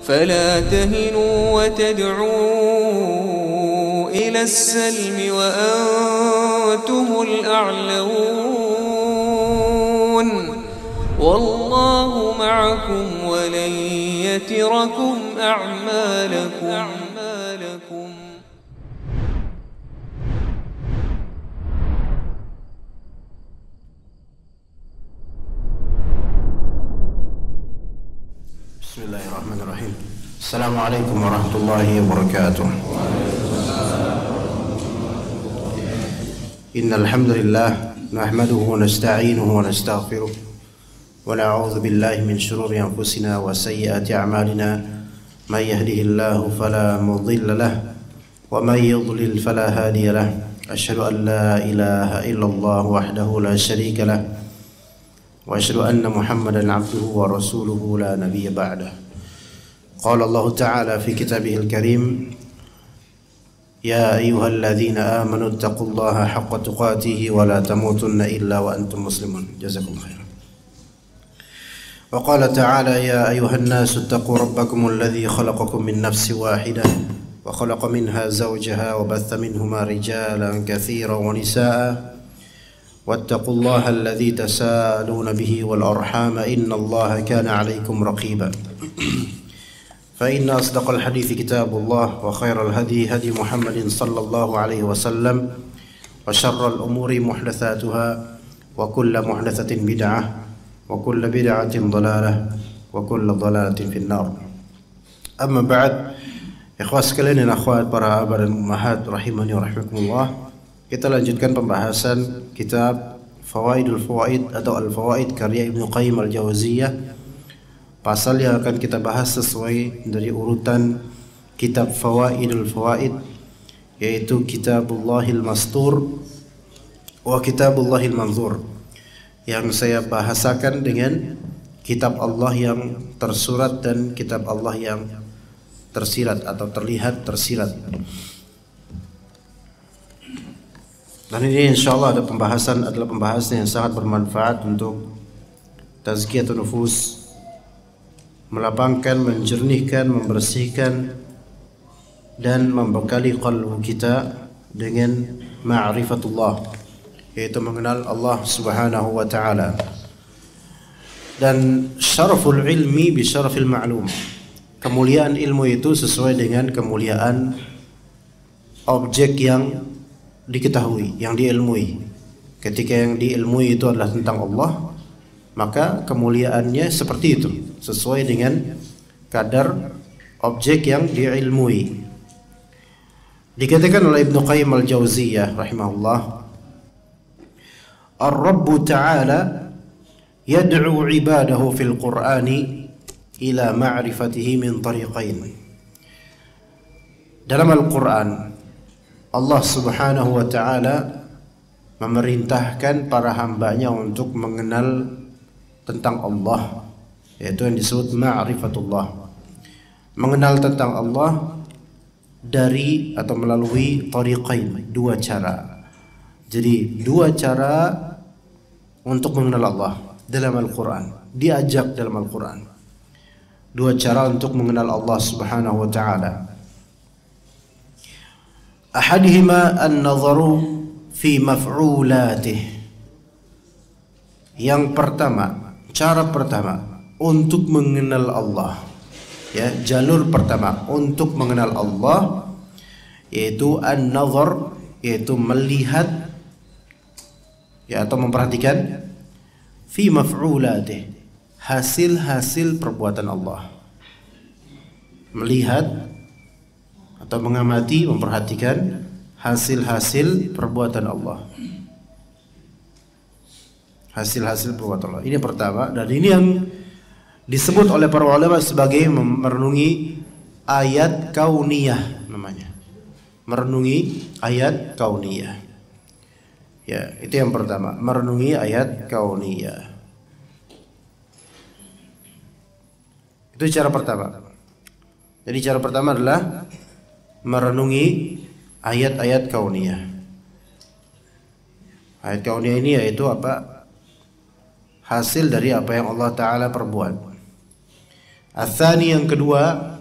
فلا تهنوا وتدعوا إلى السلم وأنتم الأعلون والله معكم ولن يتركم أعمالكم. Bismillahirrahmanirrahim. Assalamualaikum warahmatullahi wabarakatuh. Innal hamdalillah nahmaduhu wa nasta'inuhu wa nastaghfiruh wa na'udzu billahi min shururi anfusina wa sayyiati a'malina may yahdihillahu fala mudilla lahu wa may yudlil fala hadiya lahu. Asyhadu an la ilaha illallah wahdahu la syarika lahu wa asyhadu anna Muhammadan 'abduhu wa rasuluhu la nabiyya ba'dahu. Qala Allah Ta'ala fi kitabihil karim, ya ayyuhalladzina amanu taqullaha haqqa tuqatih wa la tamutunna illa wa antum muslimun. Jazakumullahu khairan. Wa qala ta'ala, ya ayyuhan nasu taqu rabbakumul ladzi khalaqakum min nafsin wahidah wa khalaqa minha zawjaha wa batha minhuma rijalan katsiran wa nisaa'a wattaqullaha alladzi tasaaluna bihi wal arhama innallaha kana 'alaykum raqiba. Fa inna asdaqal hadithi kitabullah wa khairal hadi hadi Muhammadin sallallahu alaihi wasallam wa syarral umuri muhdatsatuha wa kullu muhdatsatin bid'ah wa kullu bid'atin dhalalah wa kullu dhalalatin finnar. Amma ba'd, ikhwas sekalian dan akhwat, para abah dan ummahat rahimani wa rahimakumullah. Kita lanjutkan pembahasan kitab Fawaidul Fawaid atau Al-Fawaid karya Ibnu Qayyim Al-Jauziyah. Pasal yang akan kita bahas sesuai dari urutan kitab Fawaidul Fawaid, yaitu Kitabullahil Mastur wa Kitabullahil Manzur, yang saya bahasakan dengan kitab Allah yang tersurat dan kitab Allah yang tersirat atau terlihat tersirat. Dan ini insyaallah adalah pembahasan yang sangat bermanfaat untuk tazkiyatun nufus, melapangkan, menjernihkan, membersihkan dan membekali qalbu kita dengan ma'rifatullah, yaitu mengenal Allah Subhanahu wa taala. Dan syaraful ilmi bi syarafil ma'lum. Kemuliaan ilmu itu sesuai dengan kemuliaan objek yang diketahui, yang diilmui. Ketika yang diilmui itu adalah tentang Allah, maka kemuliaannya seperti itu, sesuai dengan kadar objek yang diilmui. Dikatakan oleh Ibnu Qayyim Al-Jauziyah rahimahullah, Ar-Rabbu Ta'ala yad'u ibadahu fil Qur'ani ila ma'rifatihi min tariqain. Dalam Al-Quran, Allah Subhanahu wa ta'ala memerintahkan para hambanya untuk mengenal tentang Allah, yaitu yang disebut ma'rifatullah. Mengenal tentang Allah dari atau melalui tariqain, dua cara. Jadi dua cara untuk mengenal Allah dalam Al-Quran, diajak dalam Al-Quran. Dua cara untuk mengenal Allah Subhanahu wa ta'ala. Ahadihima an-nazaru fi maf'ulatih. Yang pertama, cara pertama untuk mengenal Allah, ya, jalur pertama untuk mengenal Allah yaitu an-nazar, yaitu melihat, ya, atau memperhatikan fi maf'ulatih, hasil-hasil perbuatan Allah. Melihat atau mengamati, memperhatikan hasil-hasil perbuatan Allah. Hasil-hasil perbuatan Allah. Ini pertama, dan ini yang disebut oleh para ulama sebagai merenungi ayat kauniyah namanya. Merenungi ayat kauniyah. Ya, itu yang pertama, merenungi ayat kauniyah. Itu cara pertama. Jadi cara pertama adalah merenungi ayat-ayat kauniyah. Ayat kauniyah ini yaitu apa? Hasil dari apa yang Allah Ta'ala perbuat. Ats-tsani yang kedua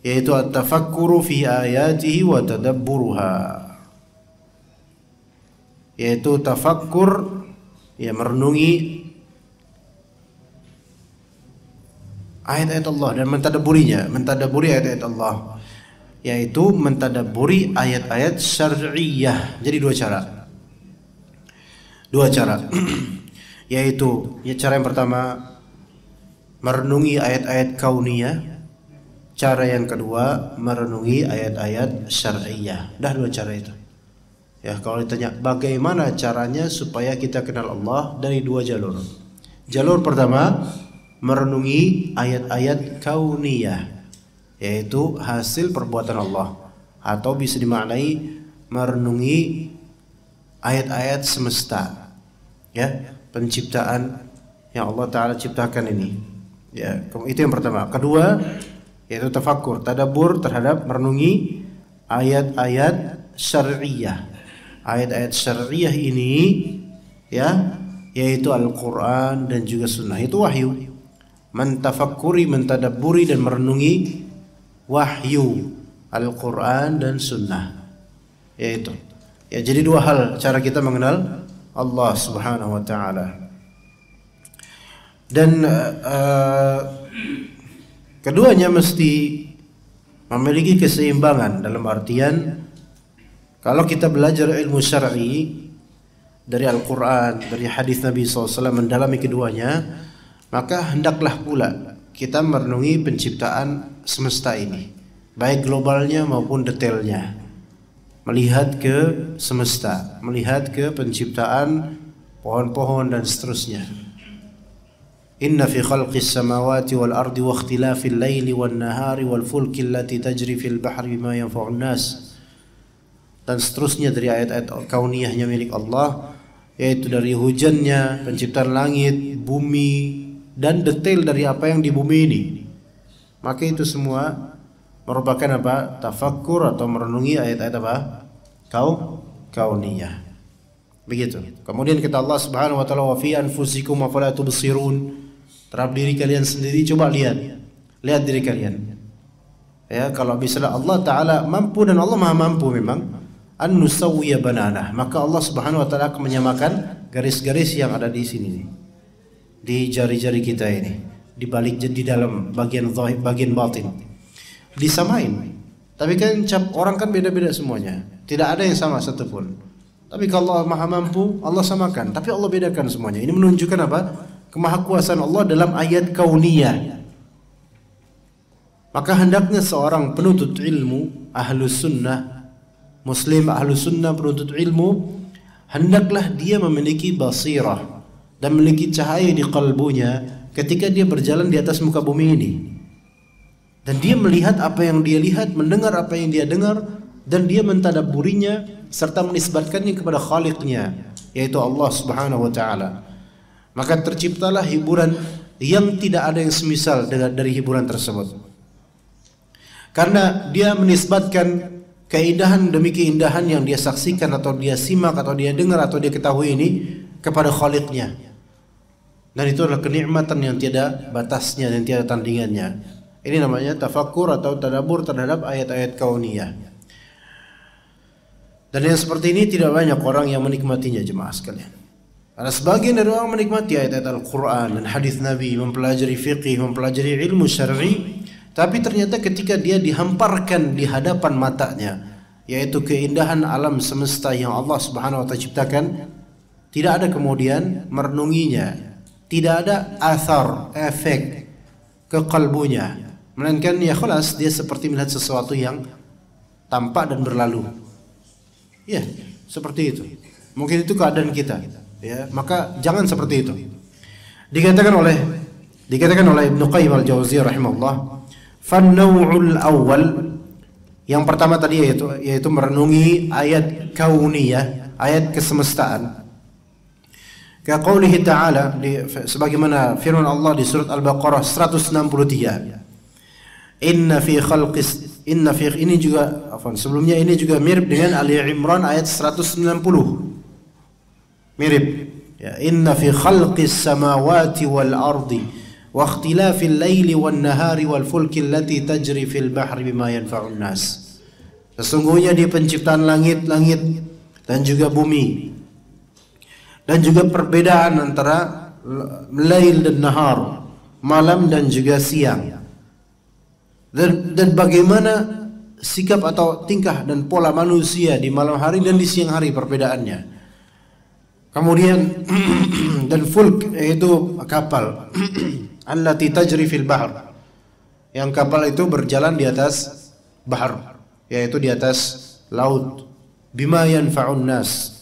yaitu at-tafakkuru fi ayatihi wa tadabburuha. Yaitu tafakkur, ya, merenungi ayat-ayat Allah dan mentadabburi ayat-ayat Allah, yaitu mentadabburi ayat-ayat syar'iyyah. Jadi dua cara yaitu cara yang pertama merenungi ayat-ayat kauniyah, cara yang kedua merenungi ayat-ayat syar'iyyah. Dah dua cara itu. Ya, kalau ditanya bagaimana caranya supaya kita kenal Allah, dari dua jalur. Jalur pertama merenungi ayat-ayat kauniyah, yaitu hasil perbuatan Allah, atau bisa dimaknai merenungi ayat-ayat semesta, ya, penciptaan yang Allah Ta'ala ciptakan ini. Ya, itu yang pertama. Kedua yaitu tafakkur, tadabbur terhadap merenungi ayat-ayat syar'iyyah. Ayat-ayat syar'iyyah ini, ya, yaitu Al-Quran dan juga Sunnah, itu wahyu. Mentafakkuri, mentadabburi dan merenungi wahyu Al-Quran dan Sunnah, yaitu, ya, jadi dua hal cara kita mengenal Allah Subhanahu wa Ta'ala. Dan keduanya mesti memiliki keseimbangan, dalam artian kalau kita belajar ilmu syar'i dari Al-Quran, dari hadis Nabi SAW, mendalami keduanya, maka hendaklah pula kita merenungi penciptaan semesta ini, baik globalnya maupun detailnya. Melihat ke semesta, melihat ke penciptaan pohon-pohon dan seterusnya. Inna fi khalqis samawati wal ardi wa ikhtilafil laili wan nahari wal fulki allati tajri fil bahri bima yanfa'un nas. Dan seterusnya dari ayat-ayat kauniyahnya milik Allah, yaitu dari hujannya, penciptaan langit, bumi, dan detail dari apa yang di bumi ini. Maka itu semua merupakan apa? Tafakkur atau merenungi ayat-ayat apa? Kauniyah. Begitu. Kemudian kata Allah Subhanahu wa Ta'ala, wa fi anfusikum afala tubsirun. Terhadap diri kalian sendiri, coba lihat diri kalian. Ya, kalau misalnya Allah Ta'ala mampu, dan Allah Maha mampu memang, an nusawwiya bananah, maka Allah Subhanahu wa Ta'ala akan menyamakan garis-garis yang ada di sini nih, di jari-jari kita ini, di balik, di dalam bagian zahir, bagian batin, disamain. Tapi kan orang kan beda-beda semuanya, tidak ada yang sama satupun. Tapi kalau Allah Maha mampu, Allah samakan, tapi Allah bedakan semuanya. Ini menunjukkan apa? Kemahakuasaan Allah dalam ayat kauniyah. Maka hendaknya seorang penuntut ilmu, ahlus sunnah, muslim ahlus sunnah, penuntut ilmu, hendaklah dia memiliki basirah dan memiliki cahaya di kalbunya ketika dia berjalan di atas muka bumi ini. Dan dia melihat apa yang dia lihat, mendengar apa yang dia dengar, dan dia mentadabburinya serta menisbatkannya kepada Khaliqnya, yaitu Allah Subhanahu wa Ta'ala. Maka terciptalah hiburan yang tidak ada yang semisal dari hiburan tersebut. Karena dia menisbatkan keindahan demi keindahan yang dia saksikan atau dia simak atau dia dengar atau dia ketahui ini kepada Khaliqnya. Dan itu adalah kenikmatan yang tiada batasnya dan tiada tandingannya. Ini namanya tafakkur atau tadabbur terhadap ayat-ayat kauniyah. Dan yang seperti ini tidak banyak orang yang menikmatinya, jemaah sekalian. Karena sebagian dari orang menikmati ayat-ayat Al-Quran dan hadis Nabi, mempelajari fiqih, mempelajari ilmu syar'i, tapi ternyata ketika dia dihamparkan di hadapan matanya, yaitu keindahan alam semesta yang Allah Subhanahu wa Ta'ala ciptakan, tidak ada kemudian merenunginya, tidak ada athar, efek ke kalbunya, melainkan ya khalas, dia seperti melihat sesuatu yang tampak dan berlalu. Ya, seperti itu. Mungkin itu keadaan kita. Ya, maka jangan seperti itu. Dikatakan oleh Ibnu Qayyim al-Jauziyah rahimahullah, fan-naw'ul awwal, yang pertama tadi yaitu merenungi ayat kauniyah, ayat kesemestaan. Ka qoulihi ta'ala, sebagaimana firman Allah di surat Al-Baqarah 163. Ini juga sebelumnya ini juga mirip dengan Ali Imran ayat 190. Mirip, ya, inna fi khalqis samawati wal ardi wa ikhtilafil laili wan nahari wal fulki allati tajri fil bahri bima yanfa'un nas. Sesungguhnya di penciptaan langit-langit dan juga bumi, dan juga perbedaan antara lail dan nahar, malam dan juga siang, dan bagaimana sikap atau tingkah dan pola manusia di malam hari dan di siang hari, perbedaannya. Kemudian dan fulk, yaitu kapal, allati tajri fil bahr, yang kapal itu berjalan di atas bahar, yaitu di atas laut. Bima yanfa'un nas,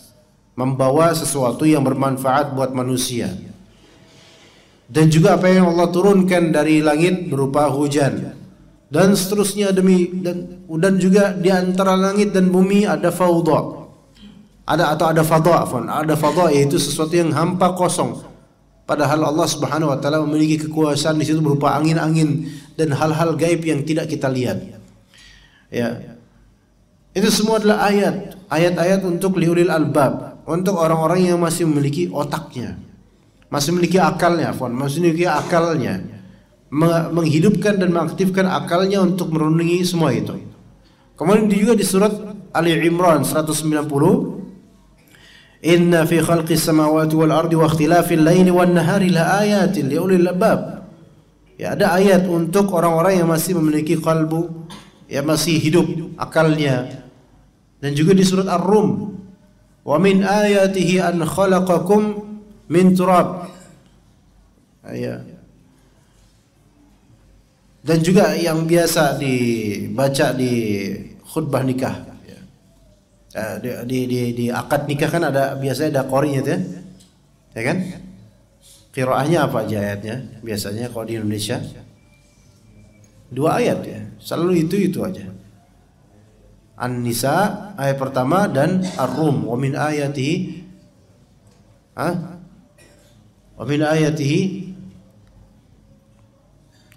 membawa sesuatu yang bermanfaat buat manusia. Dan juga apa yang Allah turunkan dari langit berupa hujan, dan seterusnya dan juga di antara langit dan bumi ada fawda. Ada fadha, yaitu sesuatu yang hampa kosong. Padahal Allah Subhanahu wa taala memiliki kekuasaan di situ berupa angin-angin dan hal-hal gaib yang tidak kita lihat. Ya. Itu semua adalah ayat-ayat untuk liulil albab, untuk orang-orang yang masih memiliki otaknya, masih memiliki akalnya, menghidupkan dan mengaktifkan akalnya untuk merenungi semua itu. Kemudian juga di surat Ali Imran 190, Inna fi khalqis samawati wal ardi wa ikhtilafil laili wan nahari la ayatin liulil albab. Ya, ada ayat untuk orang-orang yang masih memiliki kalbu, yang masih hidup akalnya. Dan juga di surat Ar-Rum, wa min ayatihi an khalaqakum min turab. Ya. Dan juga yang biasa dibaca di khutbah nikah. Di akad nikah kan biasanya ada qorinya itu ya kan? Qiraahnya apa aja ayatnya? Biasanya kalau di Indonesia 2 ayat ya, selalu itu aja. An-Nisa ayat pertama dan Ar-Rum, wa min ayatihi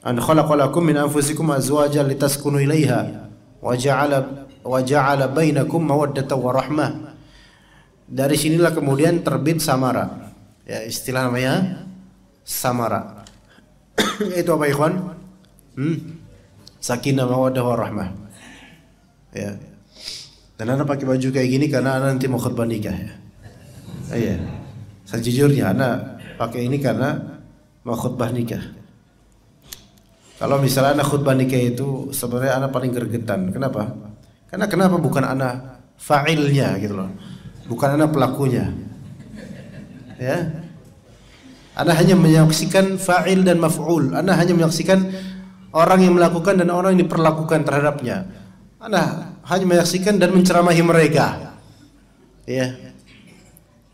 an khalaqalakum min anfusikum azwajan litaskunu ilaiha wa ja'ala bainakum mawaddatan wa rahmah. Dari sinilah kemudian terbit samara. Ya, istilah namanya samara. Itu apa ikhwan? Sakinah, mawaddah, wa rahmah. Ya. Dan Anda pakai baju kayak gini karena Anda nanti mau khutbah nikah ya. Iya. Sejujurnya Anda pakai ini karena mau khutbah nikah. Kalau misalnya Anda khutbah nikah itu sebenarnya Anda paling gregetan. Kenapa? Karena kenapa bukan Anda fa'ilnya gitu loh. Bukan Anda pelakunya. Ya. Anda hanya menyaksikan fa'il dan maf'ul. Anda hanya menyaksikan orang yang melakukan dan orang yang diperlakukan terhadapnya. Anda hanya menyaksikan dan menceramahi mereka. Ya.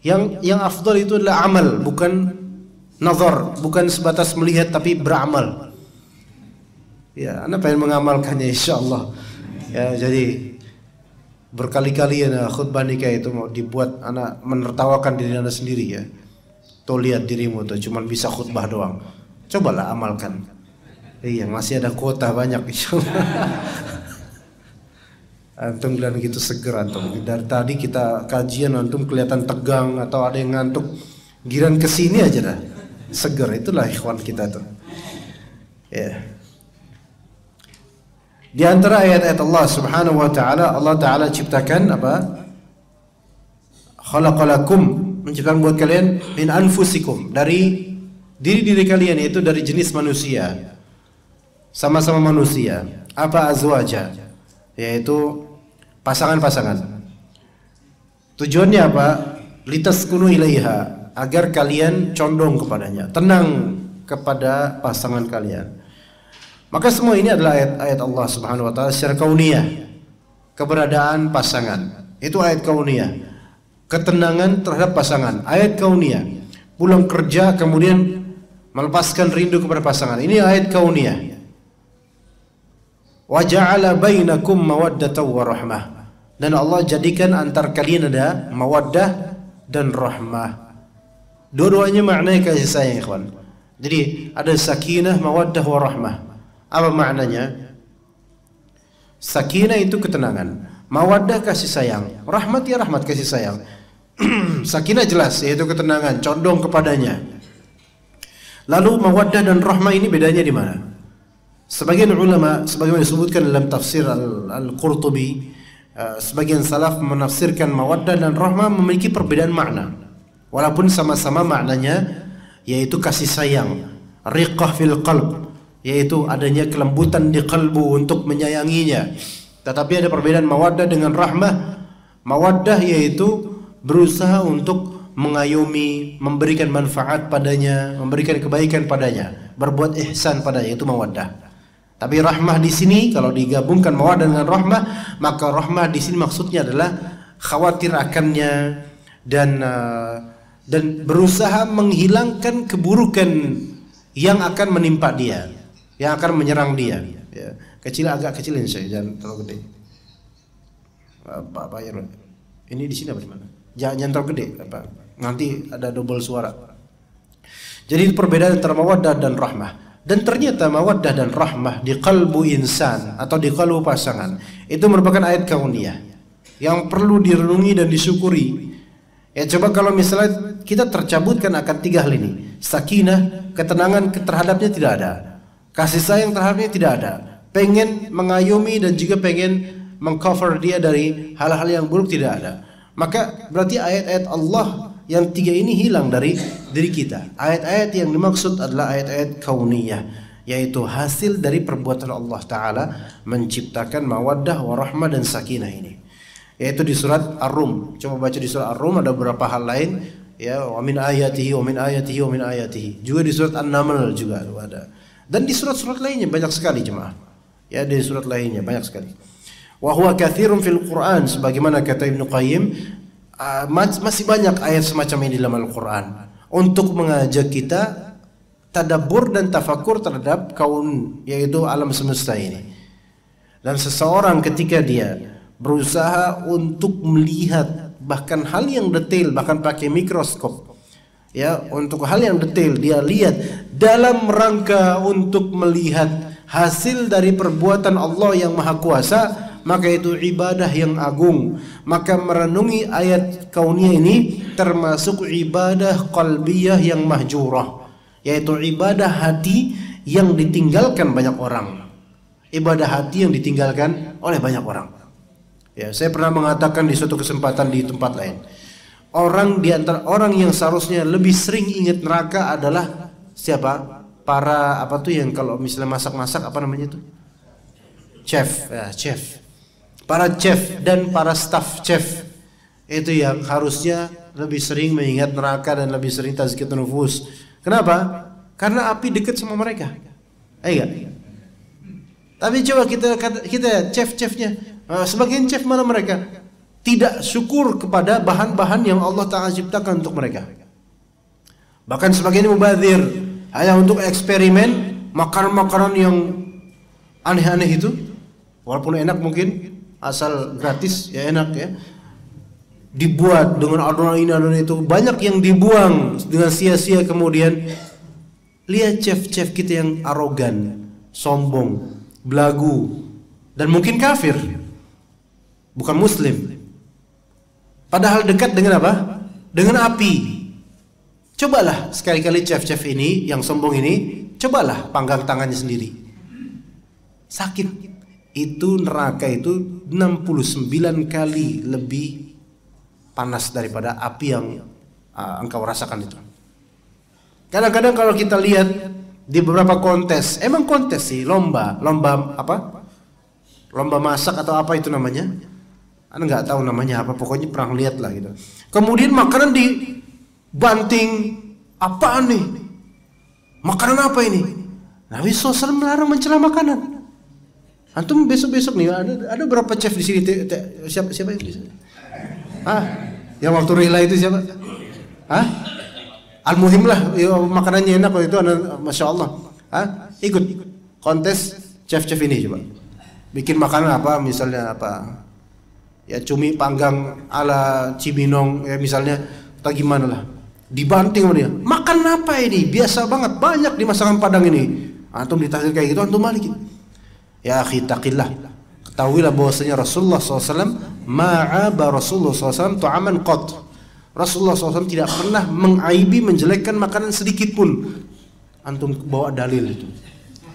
Yang afdal itu adalah amal, bukan nazar, bukan sebatas melihat tapi beramal. Ya, Anda pengen mengamalkannya insyaallah. Ya, jadi berkali-kali ya khutbah nikah itu mau dibuat Anda menertawakan diri Anda sendiri ya. Tuh lihat dirimu tuh cuman bisa khutbah doang. Cobalah amalkan. Iya, masih ada kuota banyak insyaallah. Antum kelihatan gitu seger antum. Dari tadi kita kajian antum kelihatan tegang atau ada yang ngantuk. Giran kesini aja dah seger. Itulah ikhwan kita tuh. Ya. Di antara ayat-ayat Allah Subhanahu wa taala, Allah taala ciptakan apa? Khalaqalakum, menciptakan buat kalian min anfusikum, dari diri-diri kalian, yaitu dari jenis manusia. Sama-sama manusia. Apa azwaja? Yaitu pasangan-pasangan. Tujuannya apa? Litaskunu ilaiha, agar kalian condong kepadanya, tenang kepada pasangan kalian. Maka semua ini adalah ayat-ayat Allah Subhanahu wa taala secara kauniyah. Keberadaan pasangan, itu ayat kauniyah. Ketenangan terhadap pasangan, ayat kauniyah. Pulang kerja kemudian melepaskan rindu kepada pasangan, ini ayat kauniyah. Wa ja'ala bainakum mawaddatan wa rahmah, dan Allah jadikan antar kalian ada mawaddah dan rahmah. Dua-duanya maknanya kasih sayang, ikhwan. Jadi ada sakinah, mawaddah wa rahmah. Apa maknanya? Sakinah itu ketenangan, mawaddah kasih sayang, rahmat ya rahmat kasih sayang. Sakinah jelas yaitu ketenangan, condong kepadanya. Lalu mawaddah dan rahmah ini bedanya di mana? Sebagian ulama, sebagaimana disebutkan dalam tafsir Al-Qurtubi, sebagian salaf menafsirkan mawaddah dan rahmah memiliki perbedaan makna, walaupun sama-sama maknanya yaitu kasih sayang, riqah fil qalb, yaitu adanya kelembutan di kalbu untuk menyayanginya. Tetapi ada perbedaan mawaddah dengan rahmah. Mawaddah yaitu berusaha untuk mengayomi, memberikan manfaat padanya, memberikan kebaikan padanya, berbuat ihsan padanya, itu mawaddah. Tapi rahmah di sini kalau digabungkan mawaddah dengan rahmah, maka rahmah di sini maksudnya adalah khawatir akannya dan berusaha menghilangkan keburukan yang akan menimpa dia, yang akan menyerang dia. Ya. Agak kecilin saya, jangan terlalu gede. Pak Irwan, ini di sini apa di mana? Jangan terlalu gede, apa? Nanti ada double suara. Jadi perbedaan antara mawaddah dan rahmah. Dan ternyata mawaddah dan rahmah di kalbu insan atau di kalbu pasangan itu merupakan ayat kauniyah yang perlu direnungi dan disyukuri. Ya, coba kalau misalnya kita tercabutkan akan tiga hal ini, sakinah, ketenangan terhadapnya tidak ada, kasih sayang terhadapnya tidak ada, pengen mengayomi dan juga pengen mengcover dia dari hal-hal yang buruk tidak ada, maka berarti ayat-ayat Allah yang tiga ini hilang dari diri kita. Ayat-ayat yang dimaksud adalah ayat-ayat kauniyah, yaitu hasil dari perbuatan Allah Ta'ala menciptakan mawaddah, warahmah dan sakinah ini, yaitu di surat Ar-Rum. Coba baca di surat Ar-Rum, ada beberapa hal lain, ya, wa min ayatihi wa min ayatihi wa min ayatihi. Juga di surat An-Naml juga ada. Dan di surat-surat lainnya banyak sekali jemaah. Ya, di surat lainnya banyak sekali. Wa huwa katsirun fil Qur'an, sebagaimana kata Ibnu Qayyim, masih banyak ayat semacam ini dalam Al-Qur'an untuk mengajak kita tadabbur dan tafakur terhadap kaun, yaitu alam semesta ini. Dan seseorang ketika dia berusaha untuk melihat bahkan hal yang detail, bahkan pakai mikroskop, ya, untuk hal yang detail dia lihat dalam rangka untuk melihat hasil dari perbuatan Allah yang Maha Kuasa, maka itu ibadah yang agung. Maka merenungi ayat kauniyah ini termasuk ibadah qalbiyah yang mahjurah, yaitu ibadah hati yang ditinggalkan banyak orang. Ibadah hati yang ditinggalkan oleh banyak orang. Ya, saya pernah mengatakan di suatu kesempatan di tempat lain, orang di antara orang yang seharusnya lebih sering ingat neraka adalah siapa? Para apa tuh yang kalau misalnya masak-masak apa namanya itu? Chef, ya, chef. Para chef dan para staff chef itu yang harusnya lebih sering mengingat neraka dan lebih sering tazkiyatun nufus. Kenapa? Karena api dekat sama mereka. Enggak? Tapi coba kita chef-chefnya, sebagian chef mana mereka tidak syukur kepada bahan-bahan yang Allah Ta'ala ciptakan untuk mereka. Bahkan sebagian mubadzir hanya untuk eksperimen makanan-makanan yang aneh-aneh itu, walaupun enak mungkin, asal gratis ya enak ya, dibuat dengan adonan ini adonan itu, banyak yang dibuang dengan sia-sia. Kemudian lihat chef-chef kita yang arogan, sombong, belagu, dan mungkin kafir, bukan muslim, padahal dekat dengan apa? Dengan api. Cobalah sekali-kali chef-chef ini yang sombong ini, cobalah panggang tangannya sendiri, sakit. Itu neraka itu 69 kali lebih panas daripada api yang engkau rasakan itu. Kadang-kadang kalau kita lihat di beberapa kontes, emang kontes sih, lomba apa? Lomba masak atau apa itu namanya? Anda nggak tahu namanya apa, pokoknya pernah lihat lah gitu. Kemudian makanan dibanting, apaan nih? Makanan apa ini? Nabi SAW melarang mencela makanan. Antum besok-besok nih ada berapa chef di sini? Siapa yang di sini? Yang waktu rela itu siapa? Al-muhim lah, ya, makanannya enak itu, masya Allah. Ikut kontes chef-chef ini coba. Bikin makanan apa? Misalnya apa? Ya cumi panggang ala Cibinong, ya misalnya, atau gimana lah. Dibanting sama dia. Makan apa ini? Biasa banget, banyak di masakan Padang ini. Antum ditahdir kayak gitu, antum balikin. Ya akhi taqillah, ketahuilah bahwasanya Rasulullah SAW ma'aba Rasulullah SAW tu'aman qat. Rasulullah SAW tidak pernah mengaibi, menjelekkan makanan sedikit pun. antum bawa dalil itu.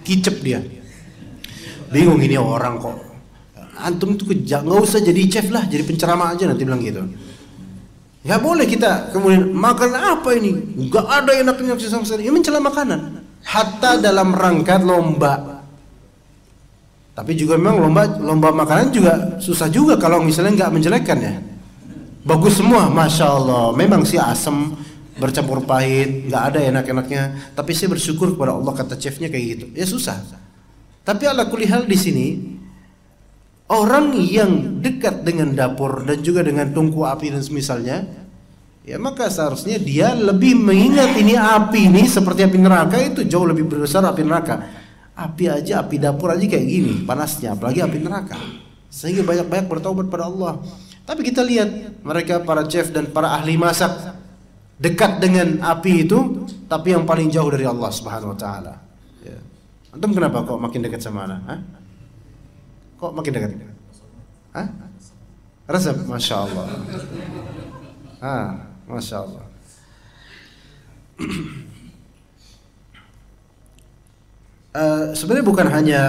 Kicep dia. Bingung ini orang kok. Antum tuh nggak usah jadi chef lah, jadi penceramah aja nanti bilang gitu. Nggak boleh kita kemudian makan apa ini? Nggak ada enaknya sama sekali. Ini mencela makanan. Hatta dalam rangka lomba. Tapi juga memang lomba makanan juga susah juga kalau misalnya nggak menjelekkan ya. Bagus semua, masya Allah. Memang sih asam bercampur pahit, nggak ada enak-enaknya. Tapi saya bersyukur kepada Allah, kata chefnya kayak gitu. Ya susah. Tapi ala kulli hal di sini orang yang dekat dengan dapur dan juga dengan tungku api dan semisalnya, ya maka seharusnya dia lebih mengingat ini api ini seperti api neraka, itu jauh lebih besar api neraka. Api aja, api dapur aja kayak gini panasnya, apalagi api neraka. Sehingga banyak-banyak bertaubat pada Allah. Tapi kita lihat mereka para chef dan para ahli masak dekat dengan api itu, tapi yang paling jauh dari Allah Subhanahu wa taala. Ya. Antum kenapa kok makin dekat sama ana? Hah? Kok makin dekat? Hah? Resep, masya Allah. Masya Allah. Sebenarnya bukan hanya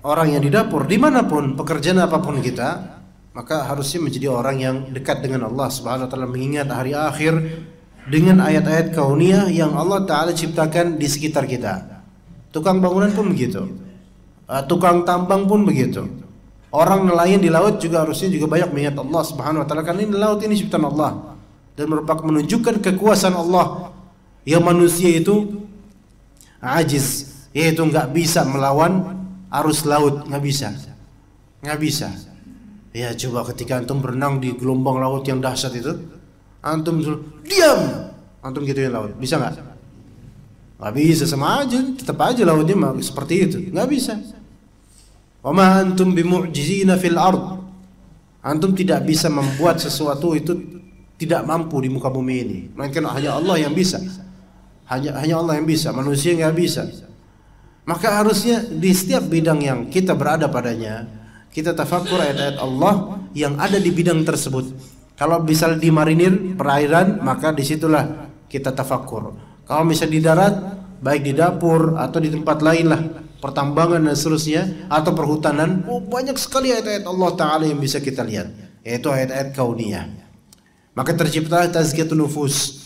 orang yang di dapur, dimanapun pekerjaan apapun kita, maka harusnya menjadi orang yang dekat dengan Allah Subhanahu wa taala, mengingat hari akhir dengan ayat-ayat kauniyah yang Allah taala ciptakan di sekitar kita. Tukang bangunan pun begitu. Tukang tambang pun begitu. Orang nelayan di laut juga harusnya juga banyak mengingat Allah Subhanahu wa taala, karena ini laut ini ciptaan Allah dan merupakan menunjukkan kekuasaan Allah yang manusia itu ajiz, yaitu nggak bisa melawan arus laut, nggak bisa. Ya coba ketika antum berenang di gelombang laut yang dahsyat itu, antum diam, antum gituin laut, bisa nggak? Nggak bisa, sama aja, tetap aja lautnya seperti itu, nggak bisa. Wa ma antum bimu'jizina fil ard. Antum tidak bisa membuat sesuatu itu tidak mampu di muka bumi ini, melainkan hanya Allah yang bisa. Hanya Allah yang bisa, manusia nggak bisa. Maka harusnya di setiap bidang yang kita berada padanya, kita tafakkur ayat-ayat Allah yang ada di bidang tersebut. Kalau misal di marinir perairan, maka disitulah kita tafakkur. Kalau misal di darat, baik di dapur atau di tempat lain lah, pertambangan dan seterusnya, atau perhutanan, banyak sekali ayat-ayat Allah Ta'ala yang bisa kita lihat, yaitu ayat-ayat kauniyah. Maka tercipta tazkiyatun nufus.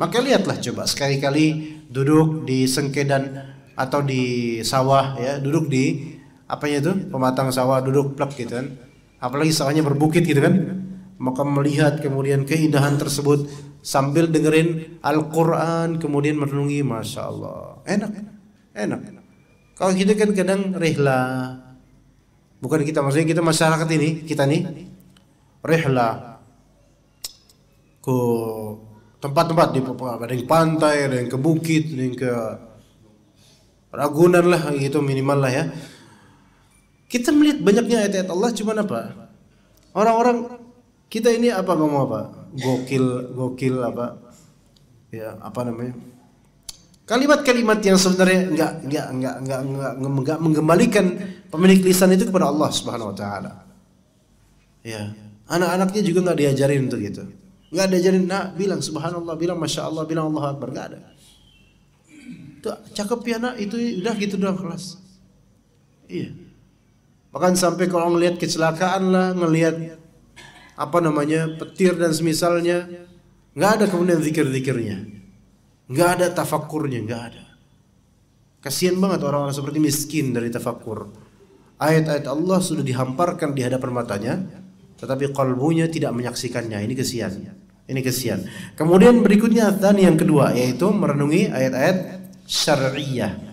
Maka lihatlah coba sekali-kali duduk di sengkedan atau di sawah, ya, duduk di apanya itu, pematang sawah, duduk plek gitu kan, apalagi sawahnya berbukit gitu kan, maka melihat kemudian keindahan tersebut sambil dengerin Al-Quran, kemudian merenungi, masya Allah, enak. Kalau kita kan kadang rihla, bukan kita, maksudnya kita masyarakat ini, kita nih rihla ke tempat-tempat di ada yang pantai, ada yang ke bukit, ada yang ke Ragunan lah, gitu minimal lah ya. Kita melihat banyaknya ayat-ayat Allah, cuman apa? Orang-orang kita ini apa ngomong apa? Gokil apa? Ya, apa namanya? Kalimat-kalimat yang sebenarnya enggak mengembalikan pemilik lisan itu kepada Allah Subhanahu wa taala. Ya, anak-anaknya juga enggak diajarin untuk itu. Enggak diajarin, nak bilang subhanallah, bilang masya Allah, bilang Allahu akbar, enggak ada. Tuh, cakep ya nak, itu udah gitu doang kelas. Iya. Bahkan sampai kalau ngelihat kecelakaan lah, ngelihat apa namanya petir dan semisalnya, nggak ada kemudian zikir-zikirnya, nggak ada tafakkurnya, nggak ada. Kasian banget orang-orang seperti miskin dari tafakkur. Ayat-ayat Allah sudah dihamparkan di hadapan matanya, tetapi kalbunya tidak menyaksikannya. Ini kesian. Kemudian berikutnya tadi yang kedua, yaitu merenungi ayat-ayat syar'iyyah.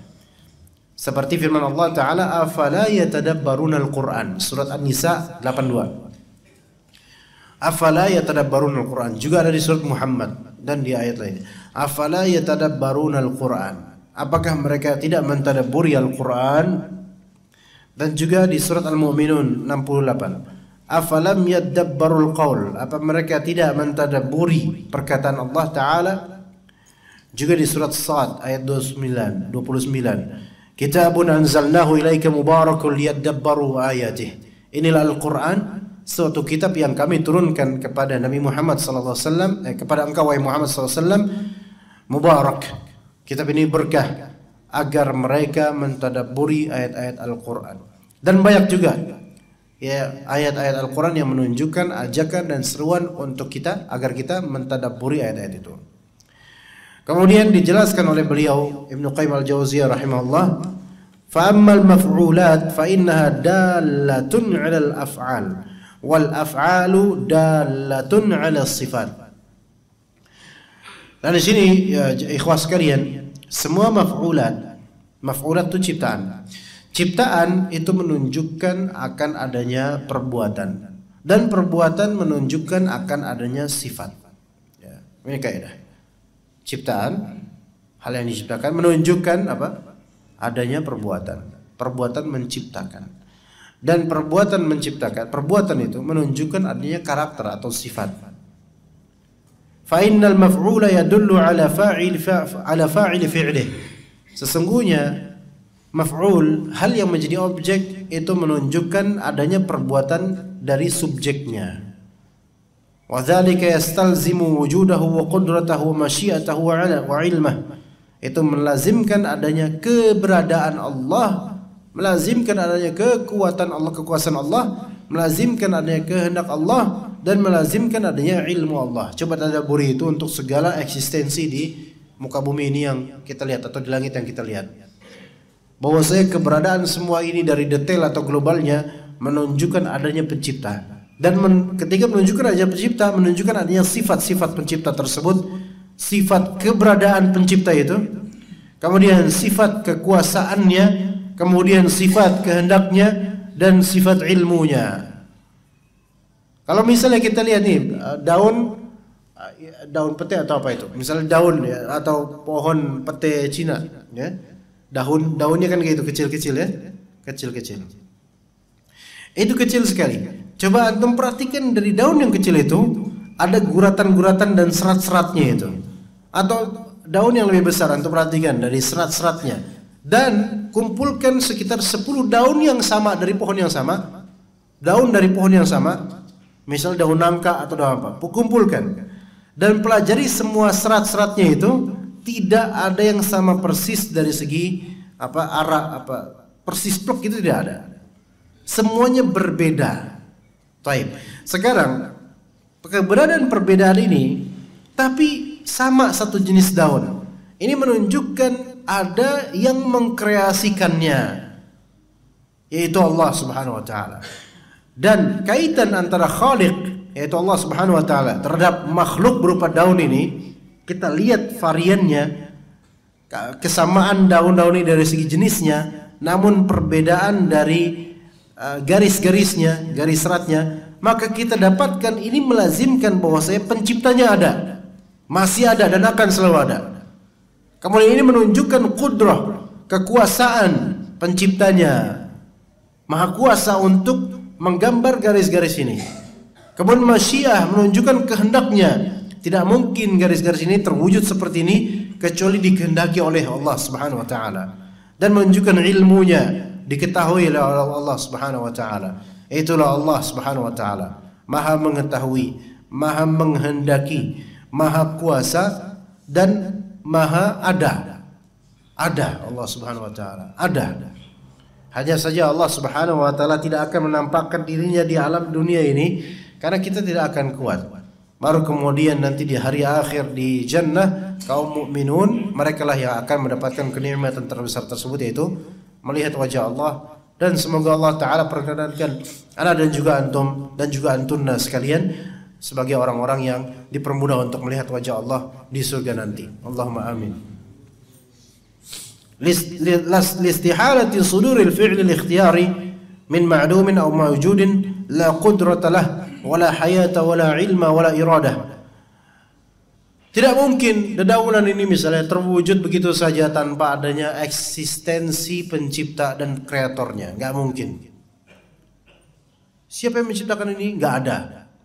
Seperti firman Allah Ta'ala, afala yatadabbaruna al-Quran, surat An-Nisa 82. Afala yatadabbaruna al-Quran, juga ada di surat Muhammad dan di ayat lain. Afala yatadabbaruna al-Quran, apakah mereka tidak mentadabburi Al-Quran? Dan juga di surat Al-Mu'minun 68. Afalam yadabbarul qaul, apa mereka tidak mentadabburi perkataan Allah Ta'ala? Juga di surat Sad ayat 29. Kitabun anzalnahu ilaika mubarakun liyadabbaru ayatih. Inilah Al-Quran, suatu kitab yang kami turunkan kepada Nabi Muhammad SAW, kepada engkau wahai Muhammad SAW, mubarak. Kitab ini berkah agar mereka mentadabburi ayat-ayat Al-Qur'an. Dan banyak juga ya ayat-ayat Al-Qur'an yang menunjukkan ajakan dan seruan untuk kita agar kita mentadabburi ayat-ayat itu. Kemudian dijelaskan oleh beliau Ibnu Qayyim al-Jauziyah rahimahullah, fa ammal maf'ulat fa innaha dalatun 'alal af'al wal af'alu dalatun 'alas sifat. Dan di sini ya ikhwas sekalian, semua maf'ulat itu ciptaan. Ciptaan itu menunjukkan akan adanya perbuatan, dan perbuatan menunjukkan akan adanya sifat. Ya, ini kaidah. Ciptaan, hal yang diciptakan menunjukkan apa? Adanya perbuatan. Perbuatan menciptakan. Dan perbuatan menciptakan, perbuatan itu menunjukkan adanya karakter atau sifat. Fa innal maf'ula yadullu ala fa'il fi'lih. Sesungguhnya maf'ul, hal yang menjadi objek itu menunjukkan adanya perbuatan dari subjeknya. Wa dzalika yastalzimu wujudahu wa qudratahu wa masyiatahu wa ilmah. Itu melazimkan adanya keberadaan Allah, melazimkan adanya kekuatan Allah, kekuasaan Allah, melazimkan adanya kehendak Allah, dan melazimkan adanya ilmu Allah. Coba tadabburi itu untuk segala eksistensi di muka bumi ini yang kita lihat atau di langit yang kita lihat. Bahwasanya keberadaan semua ini dari detail atau globalnya menunjukkan adanya pencipta. Dan ketika menunjukkan adanya pencipta, menunjukkan adanya sifat-sifat pencipta tersebut, sifat keberadaan pencipta itu, kemudian sifat kekuasaannya, kemudian sifat kehendaknya, dan sifat ilmunya. Kalau misalnya kita lihat nih daun pete atau apa itu, misalnya daun ya, atau pohon pete Cina, ya, daunnya kan gitu kecil-kecil ya, kecil-kecil. Itu kecil sekali. Coba antum perhatikan dari daun yang kecil itu ada guratan-guratan dan serat-seratnya itu. Atau daun yang lebih besar antum perhatikan dari serat-seratnya. Dan kumpulkan sekitar 10 daun yang sama dari pohon yang sama. Daun dari pohon yang sama, misal daun nangka atau daun apa, kumpulkan. Dan pelajari semua serat-seratnya itu, tidak ada yang sama persis dari segi persis plek itu tidak ada. Semuanya berbeda. Baik. Sekarang keberadaan perbedaan ini tapi sama satu jenis daun. Ini menunjukkan ada yang mengkreasikannya, yaitu Allah Subhanahu wa taala. Dan kaitan antara Khaliq, yaitu Allah Subhanahu wa taala, terhadap makhluk berupa daun ini, kita lihat variannya, kesamaan daun-daun ini dari segi jenisnya, namun perbedaan dari garis-garisnya, garis seratnya, maka kita dapatkan ini melazimkan bahwasanya penciptanya ada, masih ada dan akan selalu ada. Kemudian ini menunjukkan qudrah, kekuasaan penciptanya, maha kuasa untuk menggambar garis-garis ini. Kemudian masyiah menunjukkan kehendaknya, tidak mungkin garis-garis ini terwujud seperti ini kecuali dikehendaki oleh Allah Subhanahu wa taala. Dan menunjukkan ilmunya, diketahui oleh Allah Subhanahu wa taala. Itulah Allah Subhanahu wa taala, maha mengetahui, maha menghendaki, maha kuasa, dan maha ada. Ada Allah Subhanahu wa taala, ada. Hanya saja Allah Subhanahu wa taala tidak akan menampakkan dirinya di alam dunia ini karena kita tidak akan kuat. Baru kemudian nanti di hari akhir di jannah, kaum mukminun mereka lah yang akan mendapatkan kenikmatan terbesar tersebut, yaitu melihat wajah Allah. Dan semoga Allah taala perkenankan ana dan juga antum dan juga antunna sekalian sebagai orang-orang yang dipermudah untuk melihat wajah Allah di surga nanti. Allahumma amin. Listihalati suduril fi'li al-ikhtiyari min ma'lumin aw mawjudin la qudrata lah wala hayata wala ilma wala iradah. Tidak mungkin dedaunan ini misalnya terwujud begitu saja tanpa adanya eksistensi pencipta dan kreatornya. Nggak mungkin. Siapa yang menciptakan ini? Nggak ada.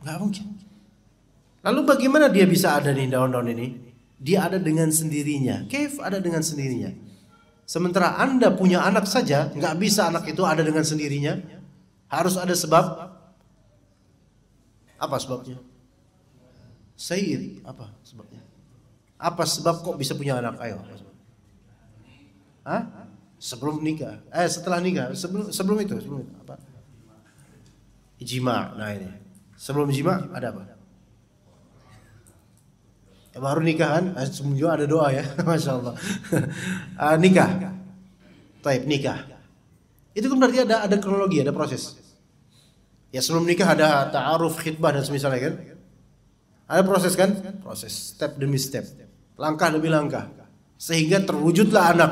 Nggak mungkin. Lalu bagaimana dia bisa ada nih daun-daun ini? Dia ada dengan sendirinya. Kaif ada dengan sendirinya? Sementara Anda punya anak saja, nggak bisa anak itu ada dengan sendirinya. Harus ada sebab. Apa sebabnya? Sayyid, apa sebabnya? Apa sebab kok bisa punya anak? Ayo. Hah? Sebelum nikah. Setelah nikah. Sebelum itu apa? Ijma. Nah ini. Sebelum ijma ada apa? Ya, baru nikahan. Sebelum juga ada doa ya. Masya Allah. Nikah. Taib, nikah. Itu kan berarti ada kronologi, ada proses. Ya sebelum nikah ada ta'aruf, khitbah dan semisalnya kan. Ada proses kan? Proses, step demi step. Langkah demi langkah. Sehingga terwujudlah anak.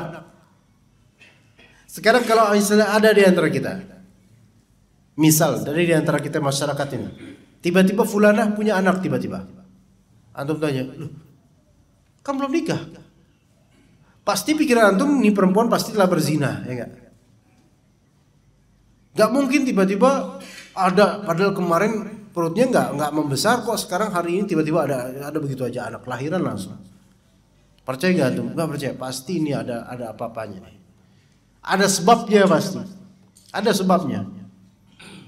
Sekarang kalau misalnya ada di antara kita, misal dari di antara kita masyarakat ini, tiba-tiba fulanah punya anak tiba-tiba. Antum tanya, loh, kan belum nikah. Pasti pikiran antum ini perempuan pasti telah berzina, ya enggak? Gak mungkin tiba-tiba ada, padahal kemarin perutnya nggak membesar kok, sekarang hari ini tiba-tiba ada begitu aja anak lahiran langsung. Percaya nggak tuh? Nggak percaya. Pasti ini ada apa-apanya nih. Ada sebabnya pasti. Ada sebabnya.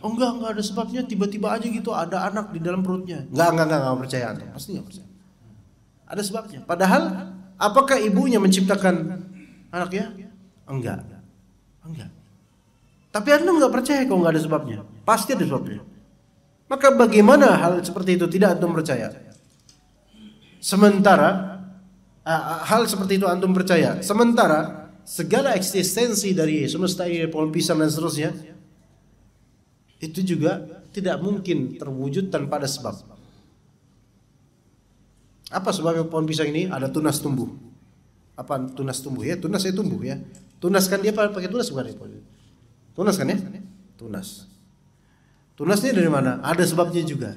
Oh enggak ada sebabnya, tiba-tiba aja gitu ada anak di dalam perutnya. Nggak percaya antum. Pasti nggak percaya. Ada sebabnya. Padahal apakah ibunya menciptakan anaknya? Enggak. Tapi antum nggak percaya kalau nggak ada sebabnya. Pasti ada sebabnya. Maka bagaimana hal seperti itu tidak antum percaya? Sementara hal seperti itu antum percaya. Sementara segala eksistensi dari semesta ini, pohon pisang dan seterusnya, itu juga tidak mungkin terwujud tanpa ada sebab. Apa sebabnya pohon pisang ini? Ada tunas tumbuh. Apa tunas tumbuh ya? Tunas itu tumbuh ya. Tunas kan dia pakai tunas bukan? Tunas kan ya? Tunas. Tunasnya dari mana? Ada sebabnya juga.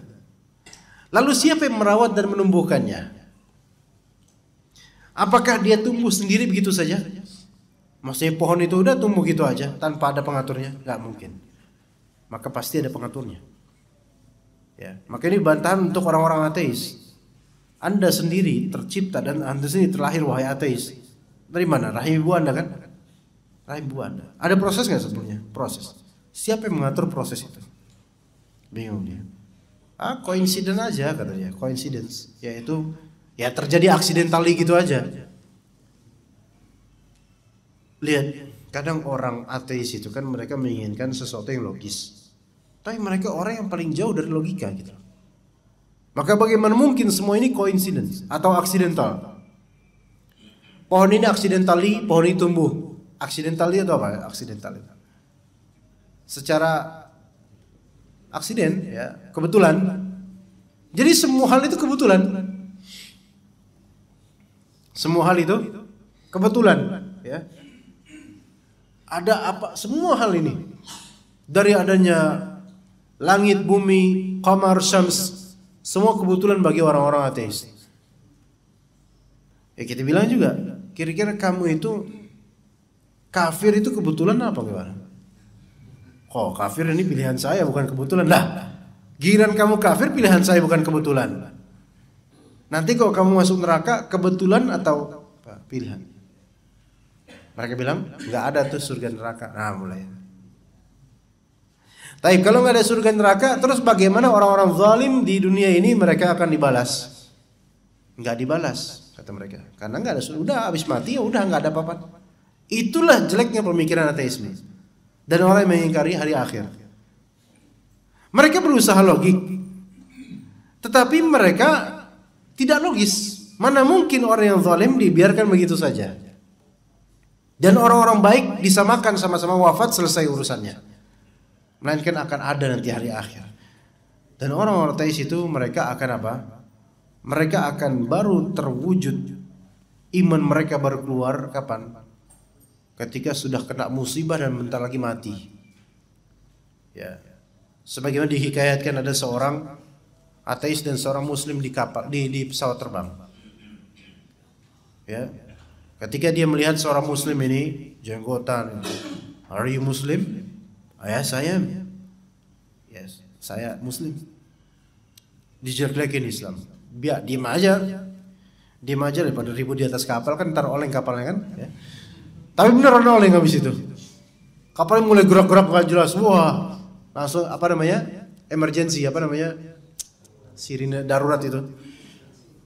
Lalu siapa yang merawat dan menumbuhkannya? Apakah dia tumbuh sendiri begitu saja? Maksudnya pohon itu udah tumbuh gitu aja tanpa ada pengaturnya? Gak mungkin. Maka pasti ada pengaturnya. Ya, maka ini bantahan untuk orang-orang ateis. Anda sendiri tercipta dan Anda sendiri terlahir wahai ateis. Dari mana? Rahim ibu Anda kan? Rahim ibu Anda. Ada proses nggak sebelumnya? Proses. Siapa yang mengatur proses itu? Bingung dia. Coincidence aja katanya. Coincidence. Yaitu ya terjadi accidentally gitu aja. Lihat, kadang orang ateis itu kan mereka menginginkan sesuatu yang logis. Tapi mereka orang yang paling jauh dari logika gitu. Maka bagaimana mungkin semua ini coincidence atau accidental? Pohon ini accidentally, pohon ini tumbuh. Accidentally atau apa? Accidentally. Secara aksiden ya, kebetulan. Jadi semua hal itu kebetulan. Semua hal itu kebetulan ya. Ada apa? Semua hal ini dari adanya langit, bumi, qamar, syams, semua kebetulan bagi orang-orang ateis. Ya kita bilang juga, kira-kira kamu itu kafir itu kebetulan apa gimana? Kok kafir ini pilihan saya bukan kebetulan. Nah, giliran kamu kafir pilihan saya bukan kebetulan. Nanti kalau kamu masuk neraka kebetulan atau apa? Pilihan. Mereka bilang nggak ada tuh surga neraka. Nah mulai. Tapi kalau nggak ada surga neraka, terus bagaimana orang-orang zalim di dunia ini mereka akan dibalas? Nggak dibalas kata mereka. Karena nggak ada surga. Udah habis mati ya udah nggak ada apa-apa. Itulah jeleknya pemikiran ateisme dan orang yang mengingkari hari akhir. Mereka berusaha logik, tetapi mereka tidak logis. Mana mungkin orang yang zalim dibiarkan begitu saja? Dan orang-orang baik disamakan sama-sama wafat selesai urusannya. Melainkan akan ada nanti hari akhir. Dan orang-orang ateis itu mereka akan apa? Mereka akan baru terwujud, iman mereka baru keluar kapan? Ketika sudah kena musibah dan bentar lagi mati. Ya. Sebagaimana dihikayatkan ada seorang ateis dan seorang muslim di kapal di pesawat terbang. Ya. Ketika dia melihat seorang muslim ini jenggotan, "Are you Muslim?" "Ayah saya." "Yes, saya Muslim." Dijelek-jelekin Islam. Biar diam aja daripada ribut di atas kapal kan ntar oleng kapalnya kan. Ya. Tapi beneran oleng habis itu. Kapalnya mulai gerak-gerak nggak jelas. Wah, langsung apa namanya? Emergency apa namanya? Sirine darurat itu.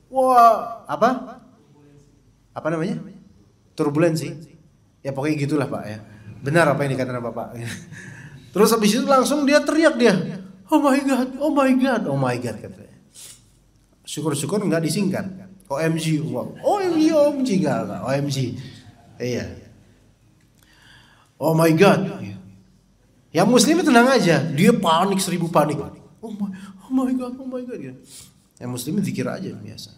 Wah, apa? Apa namanya? Turbulensi. Ya Ya pokoknya gitulah Pak ya. Benar apa yang dikatakan Bapak. Terus habis itu langsung dia teriak dia. Oh my god, oh my god, oh my god katanya. Syukur-syukur nggak disingkat. OMG, wow. OMG, OMG enggak, OMG. Iya. Oh my god. Yang muslim tenang aja, dia panik 1000 panik. Oh my god, oh my god. Yang muslim zikir aja biasa.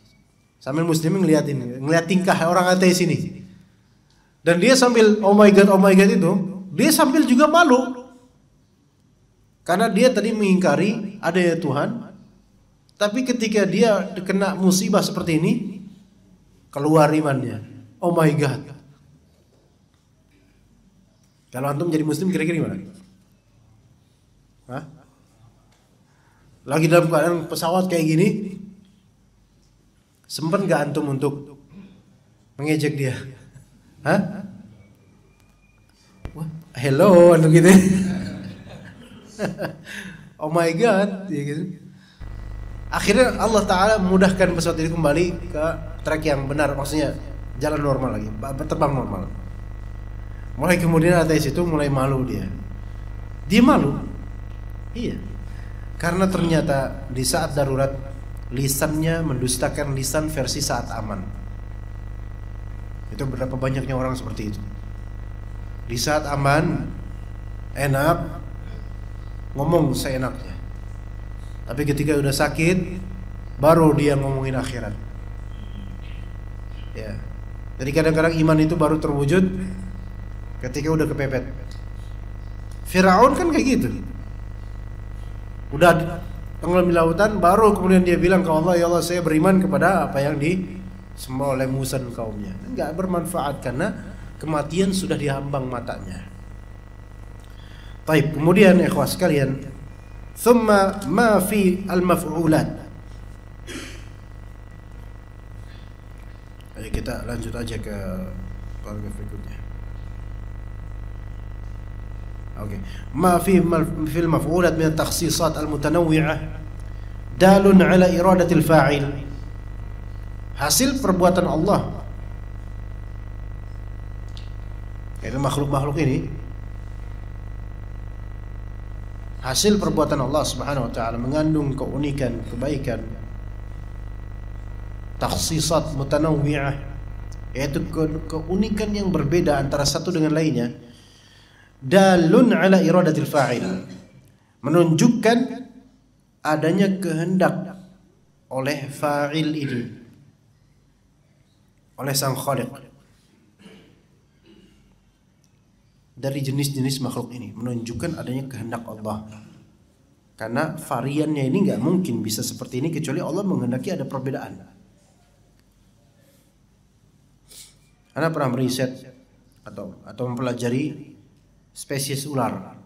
Sambil muslim ngeliat tingkah orang ateis ini. Dan dia sambil oh my god itu, dia sambil juga malu. Karena dia tadi mengingkari adanya Tuhan. Tapi ketika dia kena musibah seperti ini, keluar imannya. Oh my god. Kalau antum jadi muslim kira-kira gimana? Hah? Lagi dalam keadaan pesawat kayak gini, sempat gak antum untuk mengejek dia? Hah? Wah, hello antum gitu. Oh my god, ya gitu. Akhirnya Allah Ta'ala memudahkan pesawat ini kembali ke track yang benar, maksudnya jalan normal lagi, terbang normal. Mulai kemudian ateis itu mulai malu dia. Dia malu. Iya. Karena ternyata di saat darurat lisannya mendustakan lisan versi saat aman. Itu berapa banyaknya orang seperti itu. Di saat aman enak ngomong seenaknya. Tapi ketika udah sakit baru dia ngomongin akhirat. Ya. Jadi kadang-kadang iman itu baru terwujud ketika udah kepepet. Firaun kan kayak gitu. Udah tenggelam di lautan baru kemudian dia bilang ke Allah, ya Allah saya beriman kepada apa yang disembah oleh Musa dan kaumnya. Enggak bermanfaat karena kematian sudah dihambang matanya. Baik, kemudian ikhwah sekalian, thumma ma fi al-maf'ulat. Ayo kita lanjut aja ke paragraf berikutnya. Oke. Ma fi al-maf'ulat min at-takhsisat al-mutanawwi'ah dalun ala iradatil fa'il. Hasil perbuatan Allah. Itu makhluk-makhluk ini hasil perbuatan Allah Subhanahu wa taala mengandung keunikan, kebaikan, takhsisat mutanawwi'ah, yaitu keunikan yang berbeda antara satu dengan lainnya. Dalun ala iradatil fa'il, menunjukkan adanya kehendak oleh fa'il ini, oleh sang khaliq dari jenis-jenis makhluk ini, menunjukkan adanya kehendak Allah. Karena variannya ini nggak mungkin bisa seperti ini kecuali Allah menghendaki ada perbedaan. Anda pernah meriset atau mempelajari spesies ular.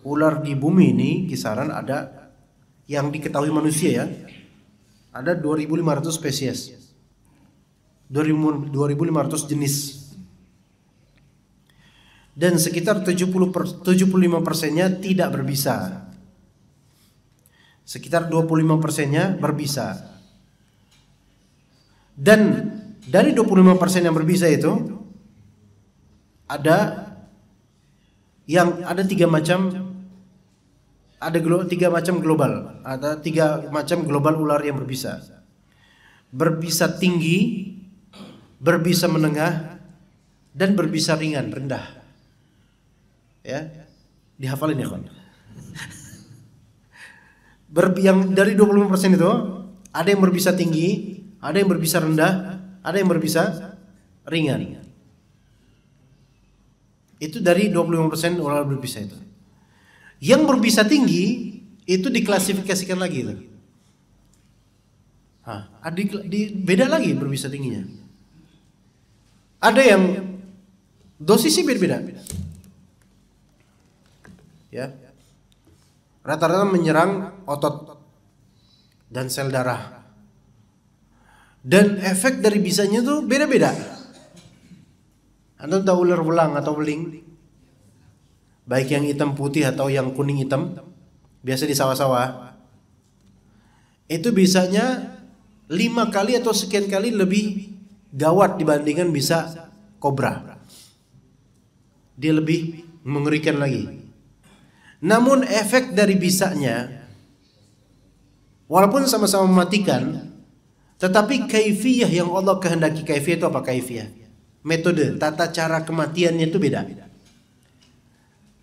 Ular di bumi ini kisaran ada yang diketahui manusia ya, ada 2.500 spesies, 2.500 jenis. Dan sekitar 75%-nya tidak berbisa. Sekitar 25%-nya berbisa. Dan dari 25% yang berbisa itu ada tiga macam global. Ada 3 macam global ular yang berbisa. Berbisa tinggi, berbisa menengah, dan berbisa ringan, rendah. Ya, dihafalin ya kawan. Yang dari 25% itu ada yang berbisa tinggi, ada yang berbisa rendah, ada yang berbisa ringan. Itu dari 25% ular berbisa itu. Yang berbisa tinggi itu diklasifikasikan lagi itu. Beda lagi berbisa tingginya. Ada yang dosisnya beda-beda. Ya, rata-rata menyerang otot dan sel darah, dan efek dari bisanya tuh beda-beda. Anda tahu ular belang atau beling, baik yang hitam putih atau yang kuning hitam, biasa di sawah-sawah, itu bisanya 5 kali atau sekian kali lebih gawat dibandingkan bisa kobra. dia lebih mengerikan lagi. Namun efek dari bisanya walaupun sama-sama mematikan, tetapi kaifiyah yang Allah kehendaki. Kaifiyah itu apa? Kaifiyah, metode, tata cara kematiannya itu beda.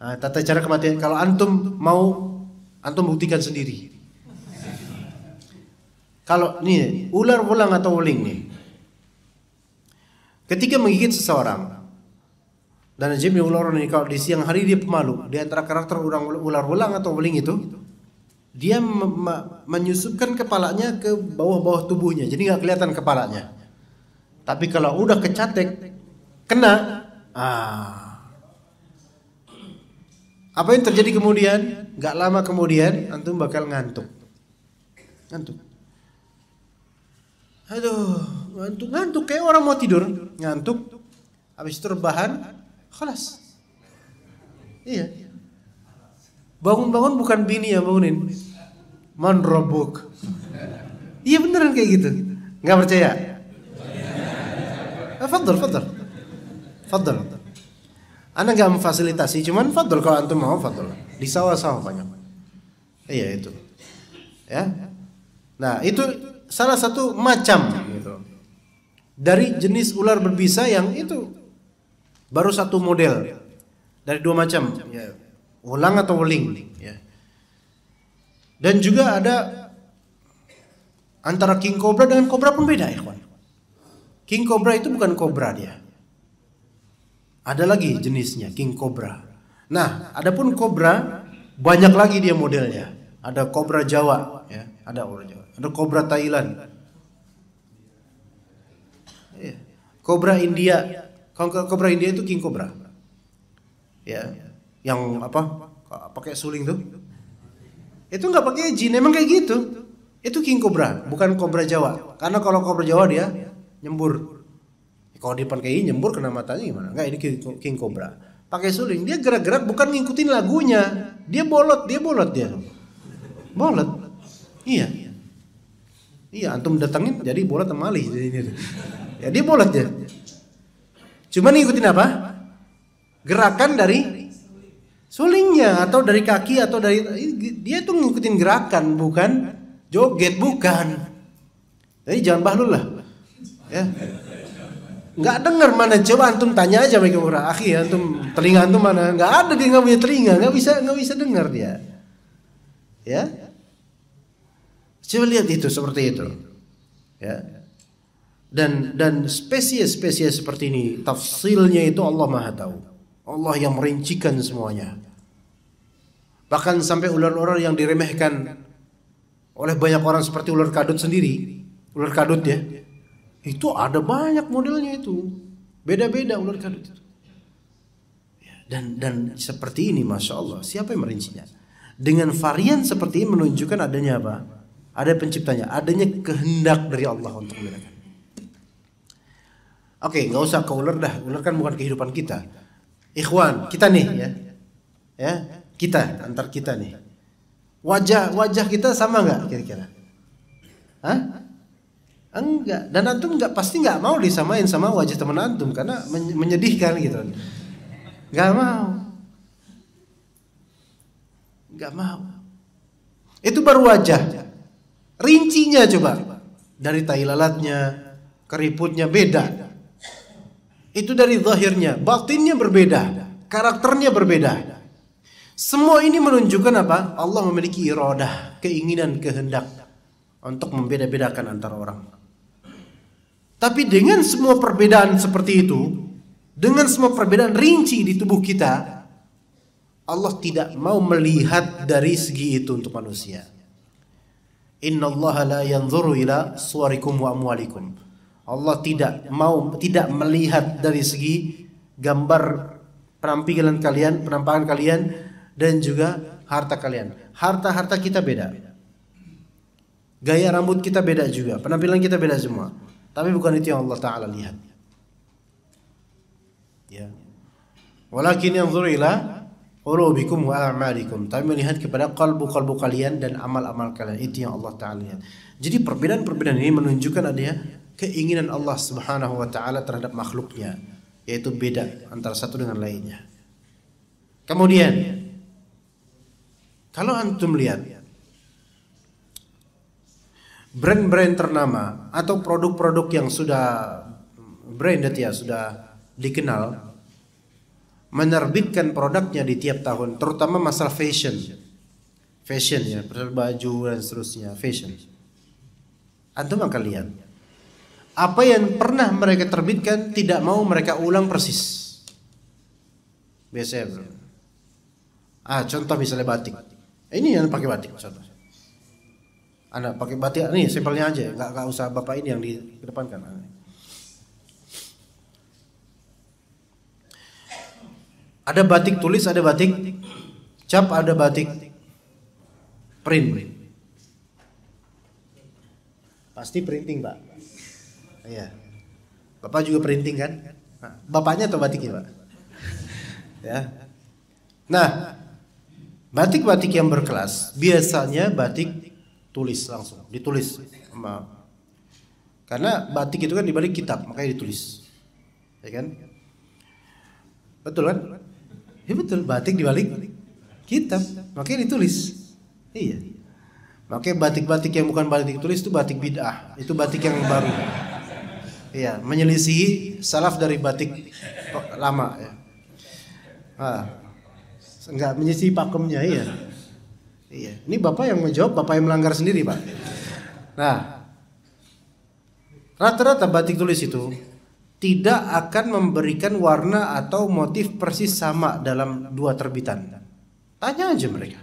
Nah, tata cara kematian, kalau antum mau, antum buktikan sendiri. Kalau nih ular wulang atau wuling nih, ketika menggigit seseorang, dan ajaibnya ular ini kalau di siang hari dia pemalu. Di antara karakter ular wulang atau wuling itu, dia menyusupkan kepalanya ke bawah-bawah tubuhnya, jadi nggak kelihatan kepalanya. Tapi kalau udah kecatek, kena, apa yang terjadi kemudian? Nggak lama kemudian antum bakal ngantuk. Aduh, ngantuk kayak orang mau tidur, ngantuk. Habis itu rebahan, khalas. Iya. Bangun-bangun bukan bini yang bangunin. Man rabbuk. Iya beneran kayak gitu. Nggak percaya? Fadl. Anda nggak memfasilitasi, cuman fadl kalau antum mau fadl. Di sawah-sawah banyak. Iya itu. Ya. Nah, itu salah satu macam gitu. Dari jenis ular berbisa yang itu baru satu model dari dua macam, ya. Ulang atau wuling, ya. Dan juga ada antara king cobra dengan cobra pun beda, ikhwan. King cobra itu bukan cobra dia. Ada lagi jenisnya king cobra. Nah, adapun cobra banyak lagi dia modelnya. Ada cobra Jawa, ya. Ada ular Jawa. Ada cobra Thailand. Ya. Cobra India. Cobra India itu king cobra. Ya. Yang apa? Pakai suling tuh. Itu nggak pakai jin, emang kayak gitu. Itu king cobra, bukan cobra Jawa. Karena kalau cobra Jawa dia nyembur. Kalau di depan kayak nyembur kena matanya gimana? Enggak, ini king cobra. Pakai suling, dia gerak-gerak bukan ngikutin lagunya. Dia bolot dia. Bolot. Iya. Iya, antum datangin jadi bolot sama malih di sini. Ya dia bolot dia. Cuma ngikutin apa? Gerakan dari sulingnya atau dari kaki atau dari dia tuh ngikutin gerakan, bukan joget, bukan. Jadi jangan bahlul lah. Ya. Nggak dengar mana, coba antum tanya aja mereka orang akhi, antum telinga antum mana? Nggak ada, dia nggak punya telinga, nggak bisa dengar dia. Ya. Coba lihat itu seperti itu. Ya. Dan spesies-spesies seperti ini tafsilnya itu Allah Maha tahu. Allah yang merincikan semuanya. Bahkan sampai ular-ular yang diremehkan oleh banyak orang seperti ular kadut sendiri, ular kadut ya. Itu ada banyak modelnya itu. Beda-beda ular kadut itu. Dan seperti ini Masya Allah, siapa yang merincinya? Dengan varian seperti ini menunjukkan adanya apa? Ada penciptanya, adanya kehendak dari Allah untuk membedakan. Oke, nggak usah ke ular dah. Ular kan bukan kehidupan kita. Ikhwan, kita nih ya, kita antar kita nih. Wajah kita sama nggak kira-kira? Hah? Enggak. Dan antum pasti nggak mau disamain sama wajah teman antum karena menyedihkan gitu. Nggak mau. Itu baru wajah. Rincinya coba. Dari tai lalatnya, keriputnya beda. Itu dari zahirnya, batinnya berbeda, karakternya berbeda. Semua ini menunjukkan apa? Allah memiliki iradah, keinginan, kehendak untuk membeda-bedakan antara orang. Tapi dengan semua perbedaan seperti itu, dengan semua perbedaan rinci di tubuh kita, Allah tidak mau melihat dari segi itu untuk manusia. Innallaha la yanzuru ila suwarikum wa amwalikum. Allah tidak melihat dari segi gambar penampilan kalian, penampakan kalian dan juga harta kalian. Harta kita beda. Gaya rambut kita beda juga, penampilan kita beda semua. Tapi bukan itu yang Allah Ta'ala lihat. Ya. Walakin yanzuru ila qulubikum wa a'malikum. Tapi melihat kepada kalbu-kalbu kalian dan amal-amal kalian. Itu yang Allah Ta'ala lihat. Jadi perbedaan-perbedaan ini menunjukkan adanya keinginan Allah Subhanahu wa Ta'ala terhadap makhluknya, yaitu beda antara satu dengan lainnya. Kemudian kalau antum lihat brand-brand ternama atau produk-produk yang sudah branded ya, sudah dikenal, menerbitkan produknya di tiap tahun, terutama masalah fashion ya, baju dan seterusnya, fashion. Antum akan lihat apa yang pernah mereka terbitkan tidak mau mereka ulang persis. Biasanya bro. Contoh misalnya batik. Ini yang pakai batik contoh. Anda pakai batik, nih sampelnya aja, nggak usah bapak ini yang di depan kan. Ada batik tulis, ada batik cap, ada batik print. Pasti printing pak. Iya. Bapak juga printing kan? Nah, bapaknya atau batiknya pak? Ya. Nah, batik-batik yang berkelas biasanya batik tulis langsung, ditulis karena batik itu kan dibalik kitab, makanya ditulis, ya kan? Betul kan? Ya betul, batik dibalik kitab, makanya ditulis. Iya. Makanya batik-batik yang bukan batik tulis itu batik bid'ah, itu batik yang baru. Iya, menyelisihi salaf dari batik lama ya. Enggak menyelisihi pakemnya, iya. Iya, ini bapak yang menjawab, bapak yang melanggar sendiri pak. Nah, rata-rata batik tulis itu tidak akan memberikan warna atau motif persis sama dalam dua terbitan. Tanya aja mereka.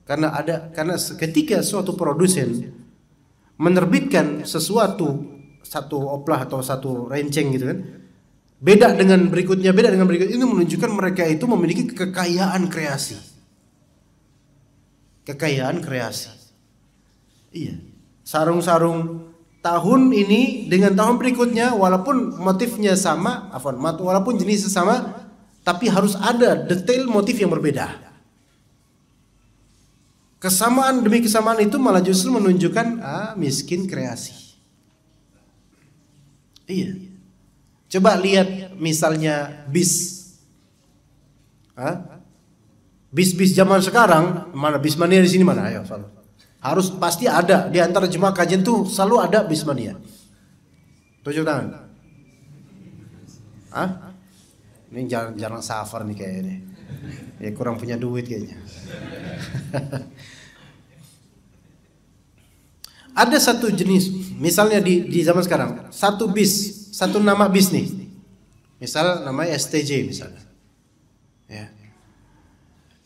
Karena ketika suatu produsen menerbitkan satu oplah atau satu renceng gitu kan, beda dengan berikutnya, ini menunjukkan mereka itu memiliki kekayaan kreasi. Iya. Sarung-sarung tahun ini dengan tahun berikutnya walaupun motifnya sama, walaupun jenisnya sama, tapi harus ada detail motif yang berbeda. Kesamaan demi kesamaan itu malah justru menunjukkan miskin kreasi. Iya. Coba lihat misalnya bis. Bis zaman sekarang, mana Bismania di sini mana? Ayo, harus pasti ada di antara jemaah kajian tuh selalu ada Bismania. Tunjuk tangan. Ini jarang safar nih kayaknya. Ya kurang punya duit kayaknya. Ada satu jenis, misalnya di zaman sekarang, satu nama bis nih. Misal namanya STJ misalnya. Ya.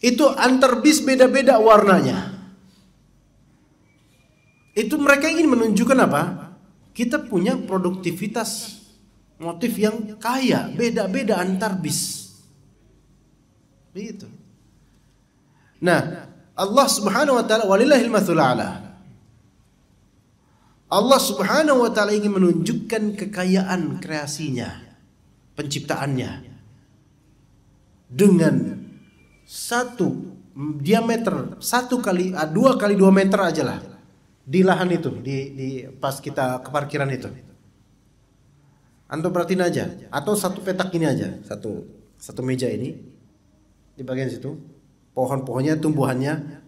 Itu antar bis beda-beda warnanya. Itu mereka ingin menunjukkan apa? Kita punya produktivitas motif yang kaya, beda-beda antar bis. Begitu. Nah, Allah Subhanahu wa taala walillahil matsul a'la. Allah Subhanahu wa taala ingin menunjukkan kekayaan kreasinya, penciptaannya dengan satu diameter 2 kali 2 meter aja lah di lahan itu, di pas kita ke parkiran itu. Antum perhatiin aja, atau satu petak ini aja, satu meja ini di bagian situ, pohon-pohonnya, tumbuhannya,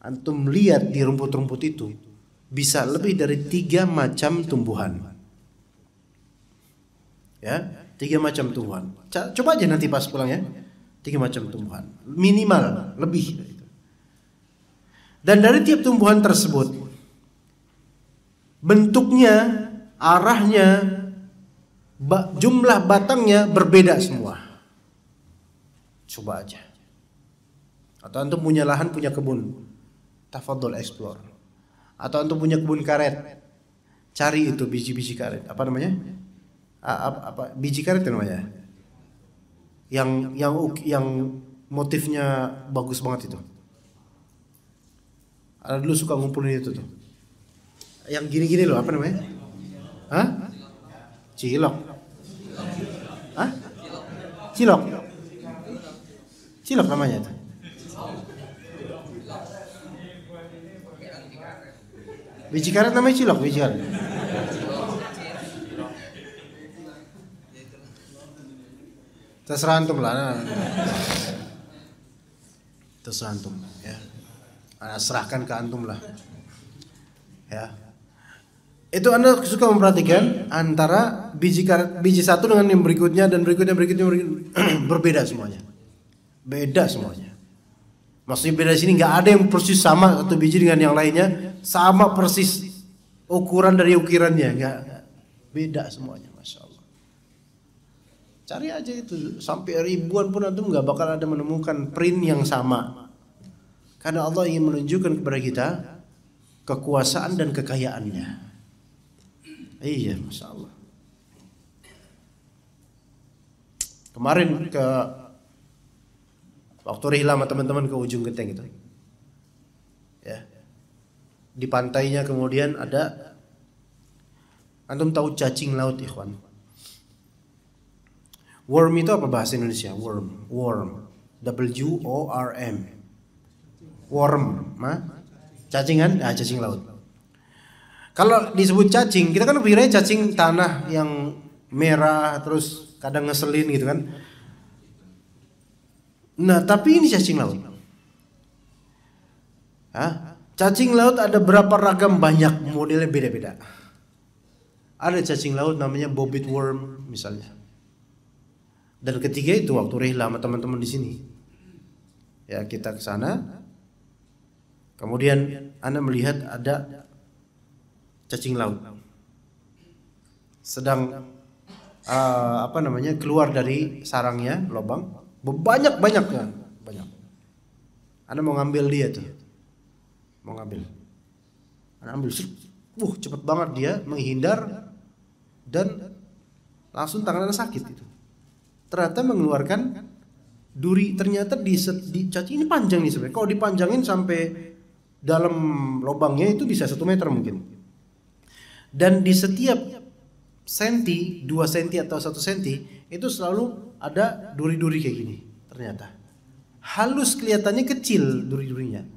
antum lihat di rumput-rumput itu bisa lebih dari 3 macam tumbuhan. Ya, 3 macam tumbuhan. Coba aja nanti pas pulang ya. 3 macam tumbuhan, minimal lebih. Dan dari tiap tumbuhan tersebut, bentuknya, arahnya, jumlah batangnya berbeda semua. Coba aja. Atau antum punya lahan, punya kebun, tafadhol explore. Atau antum punya kebun karet, cari itu biji-biji karet. Apa namanya? Biji karet namanya? Yang motifnya bagus banget itu. Ada dulu suka ngumpulin itu tuh. Yang gini-gini loh, apa namanya? Cilok. Cilok namanya itu. Biji karet namanya cilok, biji karet. Terserah antum lah. Terserah antum ya. Serahkan ke antum lah. Ya. Itu Anda suka memperhatikan antara biji satu dengan yang berikutnya dan berikutnya berbeda semuanya. Beda semuanya. Maksudnya beda sini nggak ada yang persis sama satu biji dengan yang lainnya sama persis ukuran dari ukirannya, nggak beda semuanya, masya Allah. Cari aja itu sampai ribuan pun antum nggak bakal ada menemukan print yang sama. Karena Allah ingin menunjukkan kepada kita kekuasaan dan kekayaannya. Iya, masya Allah. Kemarin waktu rihlah sama teman-teman ke ujung genteng itu, ya, di pantainya kemudian ada, antum tahu cacing laut, ikhwan? Worm itu apa bahasa Indonesia? Worm, WORM, worm, cacingan, cacing laut. Kalau disebut cacing, kita kan pikirnya cacing tanah yang merah terus kadang ngeselin gitu kan. Nah, tapi ini cacing laut. Cacing laut ada berapa ragam, banyak, modelnya beda-beda. Ada cacing laut namanya bobit worm misalnya. Dan ketiga itu waktu rihlah sama teman-teman di sini, ya kita ke sana. Kemudian Anda melihat ada cacing laut sedang keluar dari sarangnya, lubang, banyak. Anda mau ngambil dia tuh, Anda ambil, cepet banget dia menghindar dan langsung tangannya sakit itu. Ternyata mengeluarkan duri. Ternyata di cacing ini panjang nih sebenarnya. Kalau dipanjangin sampai dalam lubangnya itu bisa 1 meter mungkin. Dan di setiap senti, 2 senti atau 1 senti itu selalu ada duri-duri kayak gini. Ternyata halus, kelihatannya kecil duri-durinya,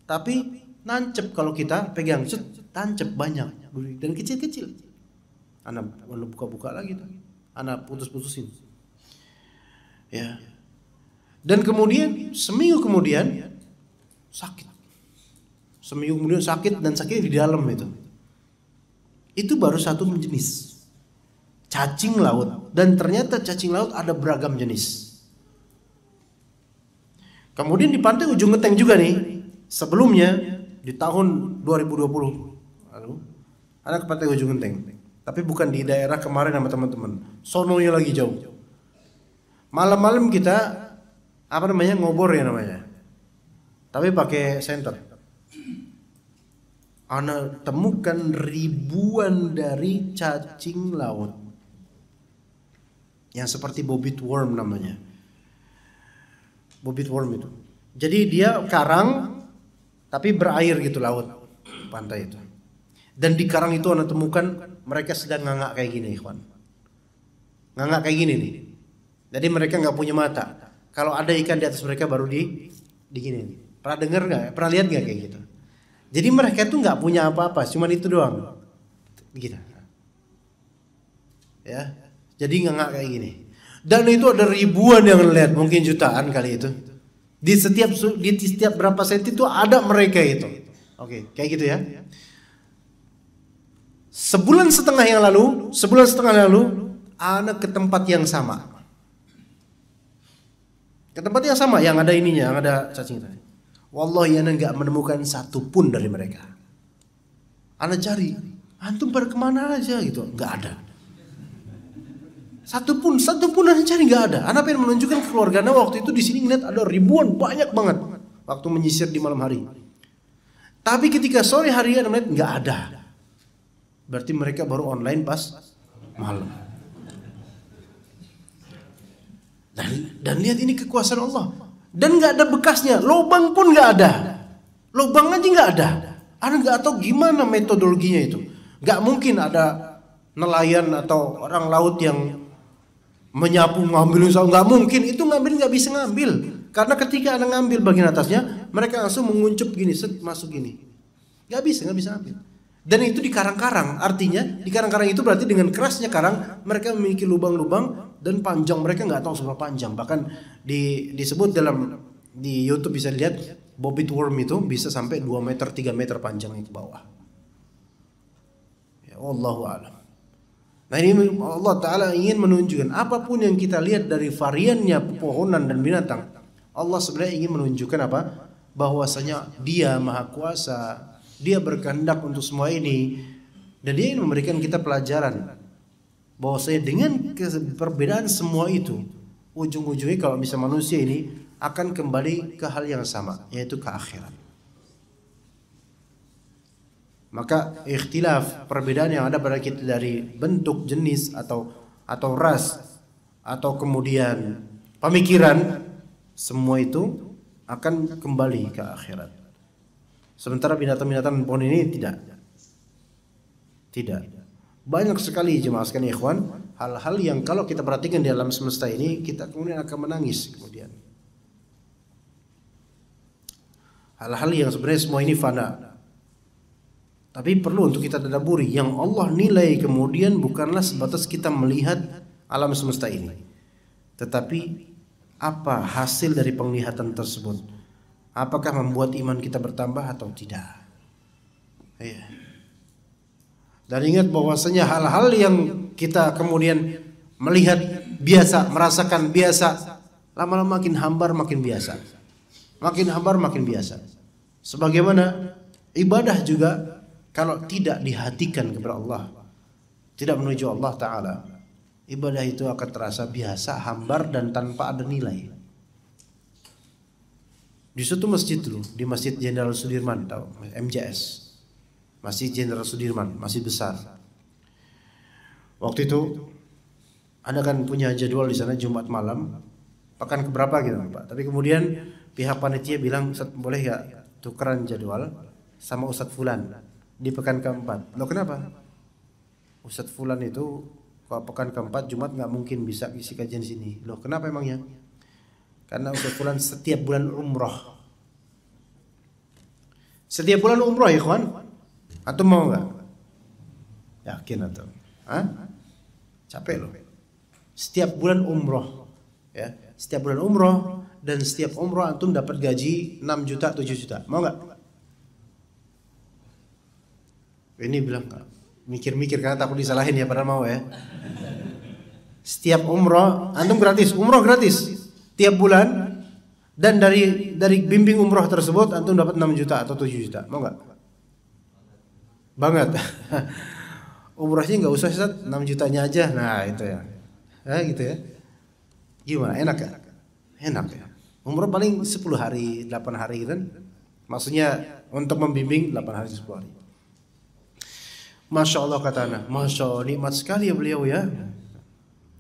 tapi nancep kalau kita pegang, tancep banyak duri dan kecil-kecil. Anak buka-buka lagi tuh, anak putus-putusin, ya. Dan kemudian seminggu kemudian sakit, dan sakitnya di dalam itu. Itu baru satu jenis cacing laut, dan ternyata cacing laut ada beragam jenis. Kemudian di pantai ujung genteng juga nih, sebelumnya di tahun 2020 ada ke pantai ujung genteng, tapi bukan di daerah kemarin sama teman-teman, sononya lagi jauh. Malam-malam kita ngobor ya namanya, tapi pakai senter. Ana temukan ribuan dari cacing laut yang seperti bobit worm namanya. Bobit worm itu. Jadi dia karang tapi berair gitu laut, pantai itu. Dan di karang itu Ana temukan mereka sedang ngangak kayak gini, ikhwan. Ngangak kayak gini nih. Jadi mereka nggak punya mata. Kalau ada ikan di atas mereka baru di gini. Pernah dengar nggak? Pernah lihat nggak kayak gitu? Jadi mereka tuh nggak punya apa-apa, cuman itu doang, gitu. Ya, jadi ngangak kayak gini. Dan itu ada ribuan yang lihat, mungkin jutaan kali itu. Di setiap berapa senti itu ada mereka itu. Oke, kayak gitu ya. Sebulan setengah yang lalu, anak ke tempat yang sama. Ke tempat yang sama, yang ada ininya, yang ada cacing tadi. Wallahi ana nggak menemukan satu pun dari mereka. Ana cari, antum pada kemana aja gitu, nggak ada. Satu pun ana cari nggak ada. Ana pengen menunjukkan ke keluarga ana waktu itu di sini ngeliat ada ribuan, banyak banget waktu menyisir di malam hari. Tapi ketika sore hari ana melihat nggak ada. Berarti mereka baru online pas malam. Dan lihat ini kekuasaan Allah. Dan nggak ada bekasnya, lubang pun nggak ada, lubang aja nggak ada. Anda nggak tahu gimana metodologinya itu. Nggak mungkin ada nelayan atau orang laut yang menyapu ngambil, nggak mungkin. Itu nggak bisa ngambil, karena ketika Anda ngambil bagian atasnya, mereka langsung menguncup gini, masuk gini, nggak bisa ngambil. Dan itu di karang-karang, artinya di karang-karang itu berarti dengan kerasnya karang mereka memiliki lubang-lubang dan panjang mereka nggak tahu seberapa panjang. Bahkan disebut di YouTube bisa lihat bobit worm itu bisa sampai 2 meter 3 meter panjangnya ke bawah. Ya Allahu a'lam. Nah ini Allah Ta'ala ingin menunjukkan apapun yang kita lihat dari variannya pepohonan dan binatang, Allah sebenarnya ingin menunjukkan apa? Bahwasanya Dia Maha Kuasa, Dia berkehendak untuk semua ini, dan Dia ingin memberikan kita pelajaran bahwasanya dengan perbedaan semua itu, ujung-ujungnya kalau bisa manusia ini akan kembali ke hal yang sama, yaitu ke akhirat. Maka ikhtilaf, perbedaan yang ada pada kita dari bentuk, jenis atau ras atau kemudian pemikiran, semua itu akan kembali ke akhirat. Sementara binatang-binatang pohon ini tidak. Banyak sekali jemaah sekalian ikhwan, hal-hal yang kalau kita perhatikan di alam semesta ini, kita kemudian akan menangis kemudian. Hal-hal yang sebenarnya semua ini fana. Tapi perlu untuk kita tadabburi, yang Allah nilai kemudian bukanlah sebatas kita melihat alam semesta ini, tetapi apa hasil dari penglihatan tersebut? Apakah membuat iman kita bertambah atau tidak? Ya. Dan ingat bahwasanya hal-hal yang kita kemudian melihat biasa, merasakan biasa, lama-lama makin hambar makin biasa. Makin hambar makin biasa. Sebagaimana ibadah juga kalau tidak dihatikan kepada Allah, tidak menuju Allah Ta'ala, ibadah itu akan terasa biasa, hambar, dan tanpa ada nilai. Di suatu masjid dulu, di Masjid Jenderal Sudirman, tahu, MJS, Masjid Jenderal Sudirman, masih besar. Waktu itu Anda kan punya jadwal di sana Jumat malam, pekan keberapa gitu Pak. Tapi kemudian pihak panitia bilang, Ustaz boleh gak tukeran jadwal sama Ustaz Fulan di pekan keempat. Loh kenapa? Ustadz Fulan itu kalau pekan keempat Jumat nggak mungkin bisa isi kajian sini. Loh kenapa emangnya? Karena Ustadz Fulan setiap bulan umroh. Setiap bulan umroh ya kawan. Atau mau nggak? Yakin atau? Hah? Capek loh. Setiap bulan umroh, ya. Setiap bulan umroh, dan setiap umroh antum dapat gaji 6 juta 7 juta. Mau nggak? Ini bilang mikir-mikir karena takut disalahin ya, padahal mau ya. Setiap umroh antum gratis, umroh gratis tiap bulan, dan dari bimbing umroh tersebut antum dapat 6 juta atau 7 juta. Mau nggak? Banget. Umrohnya nggak usah Ustaz, 6 jutanya aja. Nah itu ya. Gitu ya. Gimana? Enak ya? Enak ya. Umroh paling 10 hari, 8 hari gitu kan. Maksudnya untuk membimbing 8 hari 10 hari. Masya Allah kata anak, Masya Allah nikmat sekali ya beliau ya.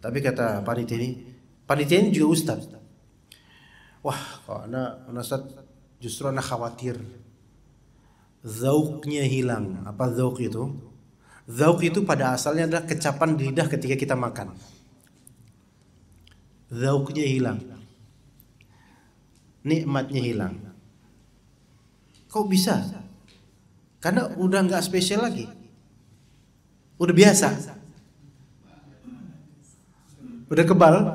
Tapi kata panitia ini juga ustaz. Wah, kalau anak Ustaz justru anak khawatir zauknya hilang. Apa zauk itu? Zauk itu pada asalnya adalah kecapan di lidah ketika kita makan. Zauknya hilang, nikmatnya hilang. Kok bisa? Karena udah nggak spesial lagi. Udah biasa, udah kebal,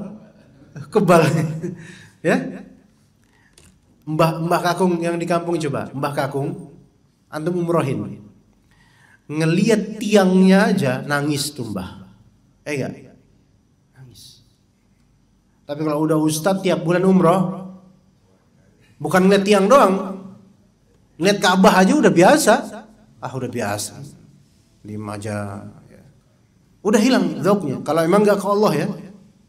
ya. Mbah Kakung yang di kampung coba, Mbah Kakung, antum umrohin, ngelihat tiangnya aja nangis tuh Mbah, enggak? Nangis. Tapi kalau udah ustadz tiap bulan umroh, bukan ngeliat tiang doang, ngeliat Ka'bah aja udah biasa, udah biasa. 5 aja ya. Udah hilang zauknya. Kalau emang nggak ke Allah ya,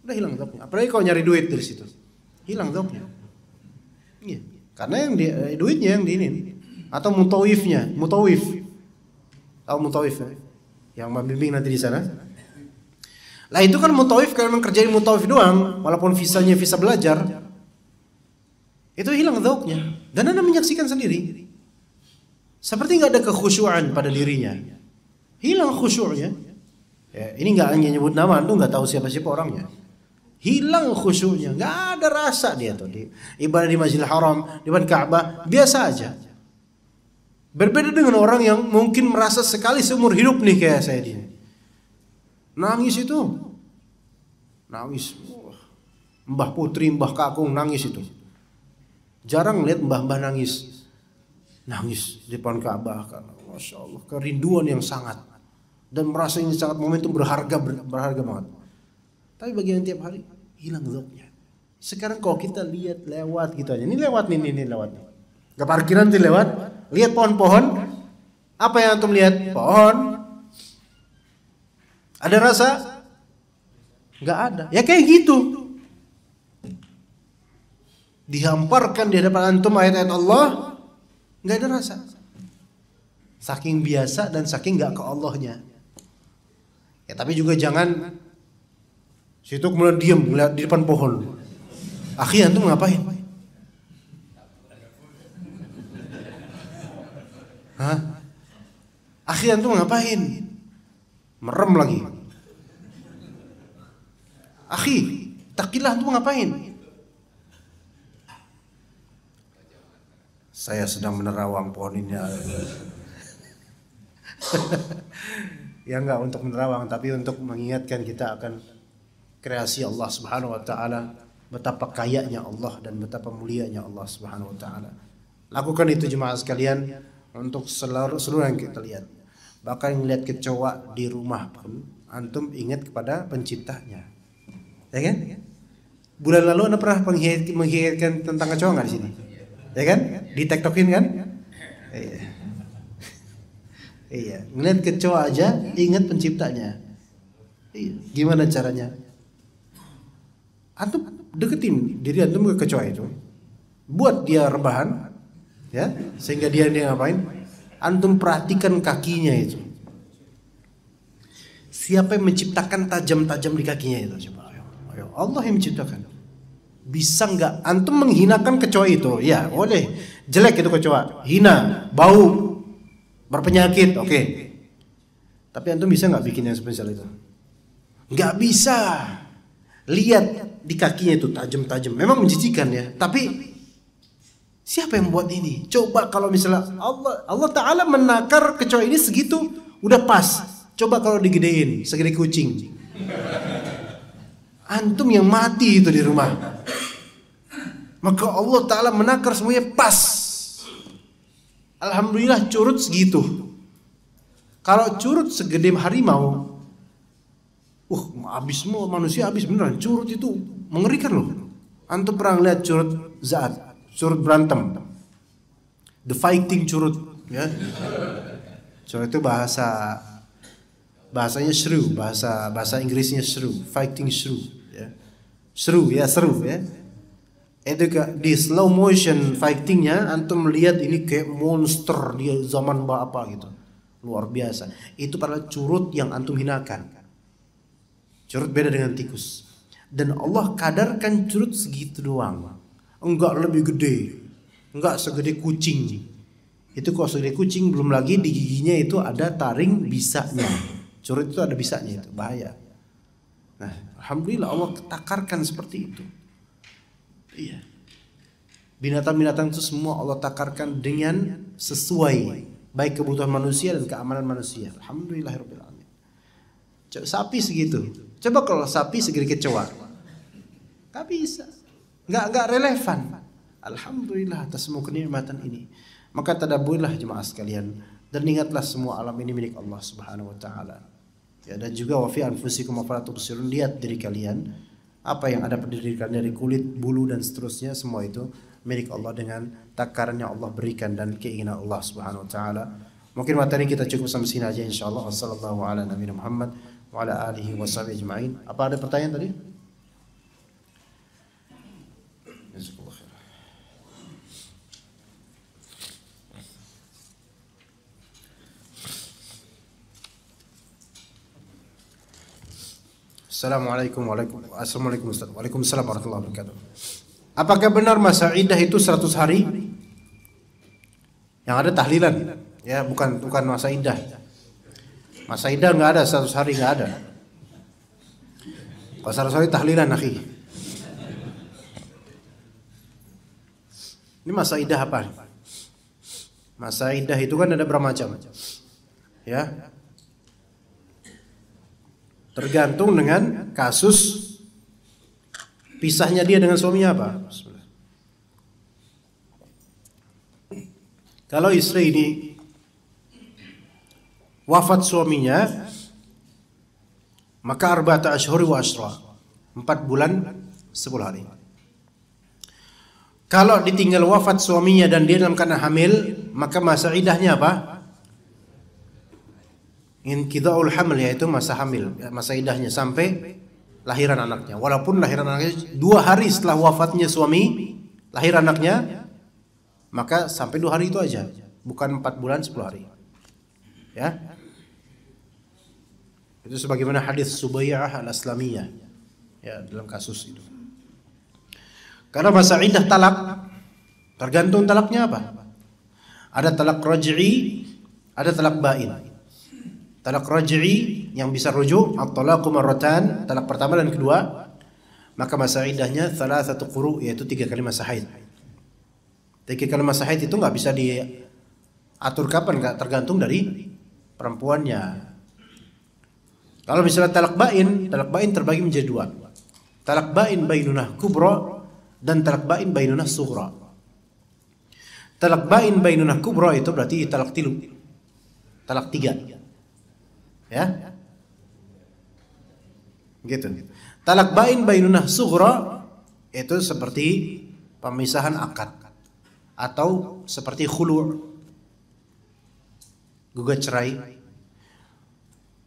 udah hilang zauknya. Apalagi kalau nyari duit dari situ, hilang zauknya. Iya. Karena yang duitnya yang diinin, atau mutawif. Tahu mutawif ya? Yang membimbing nanti di sana. Lah itu kan mutawif, kalau memang kerjain mutawif doang, walaupun visanya visa belajar, itu hilang zauknya. Dan Anda menyaksikan sendiri, seperti nggak ada kekhusyuan pada dirinya. Hilang khusyuknya. Ya, ini nggak hanya nyebut nama, antum nggak tahu siapa orangnya. Hilang khusyuknya, nggak ada rasa dia tuh. Ibadah di Masjidil Haram, di depan Ka'bah, biasa aja. Berbeda dengan orang yang mungkin merasa sekali seumur hidup nih kayak saya ini. Nangis itu. nangis. Mbah Putri, Mbah Kakung nangis itu. Jarang lihat mbah-mbah nangis di depan Ka'bah karena Masya Allah kerinduan yang sangat dan merasa ini sangat momentum berharga banget. Tapi bagi yang tiap hari hilang zauknya. Sekarang kalau kita lihat lewat gitu aja, ini lewat nih. Gak parkiran tuh lewat, lihat pohon-pohon, apa yang antum lihat? Pohon. Ada rasa? Gak ada. Ya kayak gitu. Dihamparkan di hadapan antum ayat-ayat Allah, nggak ada rasa. Saking biasa dan saking nggak ke Allahnya. Ya tapi juga jangan situ kemudian diam melihat di depan pohon. Akhi antum ngapain? Hah? Akhi antum ngapain? Merem lagi. Akhi, takillah antum ngapain? Saya sedang menerawang pohon ini. Ya enggak untuk menerawang, tapi untuk mengingatkan kita akan kreasi Allah Subhanahu wa taala, betapa kayanya Allah dan betapa mulianya Allah Subhanahu wa taala. Lakukan itu jemaah sekalian untuk seluruh yang kita lihat. Bahkan yang lihat kecoa di rumah pun antum ingat kepada penciptanya. Ya kan? Bulan lalu Anda pernah menghikayatkan tentang kecoa enggak di sini? Ya kan? Ditektokin kan? Iya. Ngeliat kecoa aja ingat penciptanya. Iya. Gimana caranya? Antum deketin diri antum ke kecoa itu. Buat dia rebahan, ya, sehingga dia ngapain? Antum perhatikan kakinya itu. Siapa yang menciptakan tajam-tajam di kakinya itu? Coba ayo. Allah yang menciptakan. Bisa nggak antum menghinakan kecoa itu? Ya boleh. Jelek itu kecoa, hina, bau, berpenyakit, oke. Tapi antum bisa nggak bikin yang spesial itu? Nggak bisa. Lihat di kakinya itu tajam-tajam. Memang menjijikan ya. Tapi siapa yang buat ini? Coba kalau misalnya Allah Taala menakar kecoa ini segitu, udah pas. Coba kalau digedein, segede kucing. Antum yang mati itu di rumah. Maka Allah Ta'ala menakar semuanya pas. Alhamdulillah curut segitu. Kalau curut segede harimau, habis semua manusia habis beneran. Curut itu mengerikan loh. Antum pernah lihat curut zaat, curut berantem, the fighting curut, ya. Curut itu bahasanya shrew, bahasa Inggrisnya shrew, fighting shrew, ya. Seru ya. Itu di slow motion fightingnya antum melihat ini kayak monster dia zaman apa gitu, luar biasa. Itu pada curut yang antum hinakan. Curut beda dengan tikus. Dan Allah kadarkan curut segitu doang, enggak lebih gede, enggak segede kucing. Itu kalau segede kucing belum lagi di giginya itu ada taring bisanya. Curut itu ada bisanya, itu bahaya. Nah, alhamdulillah Allah takarkan seperti itu. Iya. Binatang-binatang itu semua Allah takarkan dengan sesuai baik kebutuhan manusia dan keamanan manusia. Alhamdulillahirabbil alamin. Sapi segitu. Coba kalau sapi segede kecoa. Gak bisa. Enggak relevan. Alhamdulillah atas semua kenikmatan ini. Maka tadabburilah jemaah sekalian dan ingatlah semua alam ini milik Allah Subhanahu wa taala. Ya, dan juga wa fi anfusikum afala tubsirun, lihat diri kalian. Apa yang ada pada diri kalian dari kulit, bulu dan seterusnya, semua itu milik Allah dengan takaran yang Allah berikan dan keinginan Allah Subhanahu wa taala. Mungkin materi kita cukup sampai sini aja insyaallah. Wassallallahu ala nabiyina Muhammad wa ala alihi washabihi ajmain. Apa ada pertanyaan tadi? Jazakallahu khair. Assalamualaikum Waalaikumsalam warahmatullahi wabarakatuh. Apakah benar masa iddah itu 100 hari? Yang ada tahlilan, ya, bukan masa iddah. Masa iddah enggak ada 100 hari, enggak ada. Kalau 100 hari tahlilan, akhi. Ini masa iddah apa? Masa iddah itu kan ada berapa macam? Ya. Tergantung dengan kasus Pisahnya dia dengan suaminya apa? Bismillah. Kalau istri ini wafat suaminya, maka arba'ata ashhuri wa ashra, 4 bulan 10 hari. Kalau ditinggal wafat suaminya dan dia dalam keadaan hamil, maka masa iddahnya apa? Inqidha'ul haml, yaitu masa hamil, masa iddahnya sampai lahiran anaknya. Walaupun lahiran anaknya 2 hari setelah wafatnya suami, lahir anaknya, maka sampai 2 hari itu aja, bukan 4 bulan 10 hari. Ya. Itu sebagaimana hadis Subayyah al-Aslamiyah, ya, dalam kasus itu. Karena masa iddah talak tergantung talaknya apa. Ada talak raj'i, ada talak ba'in. Talak raj'i yang bisa rujuk, at-talaqu marratan, talak pertama dan kedua, maka masa iddahnya 3 quru', yaitu 3 kali masa haid. 3 kali masa haid itu nggak bisa diatur kapan, nggak tergantung dari perempuannya. Kalau misalnya talak ba'in terbagi menjadi 2. Talak ba'in bainunah kubra dan talak ba'in bainunah sughra. Talak ba'in bainunah kubra itu berarti talak 3. Talak 3. Ya. Gitu. Talak ba'in bainunah sughra itu seperti pemisahan akad atau seperti khulu', gugat cerai.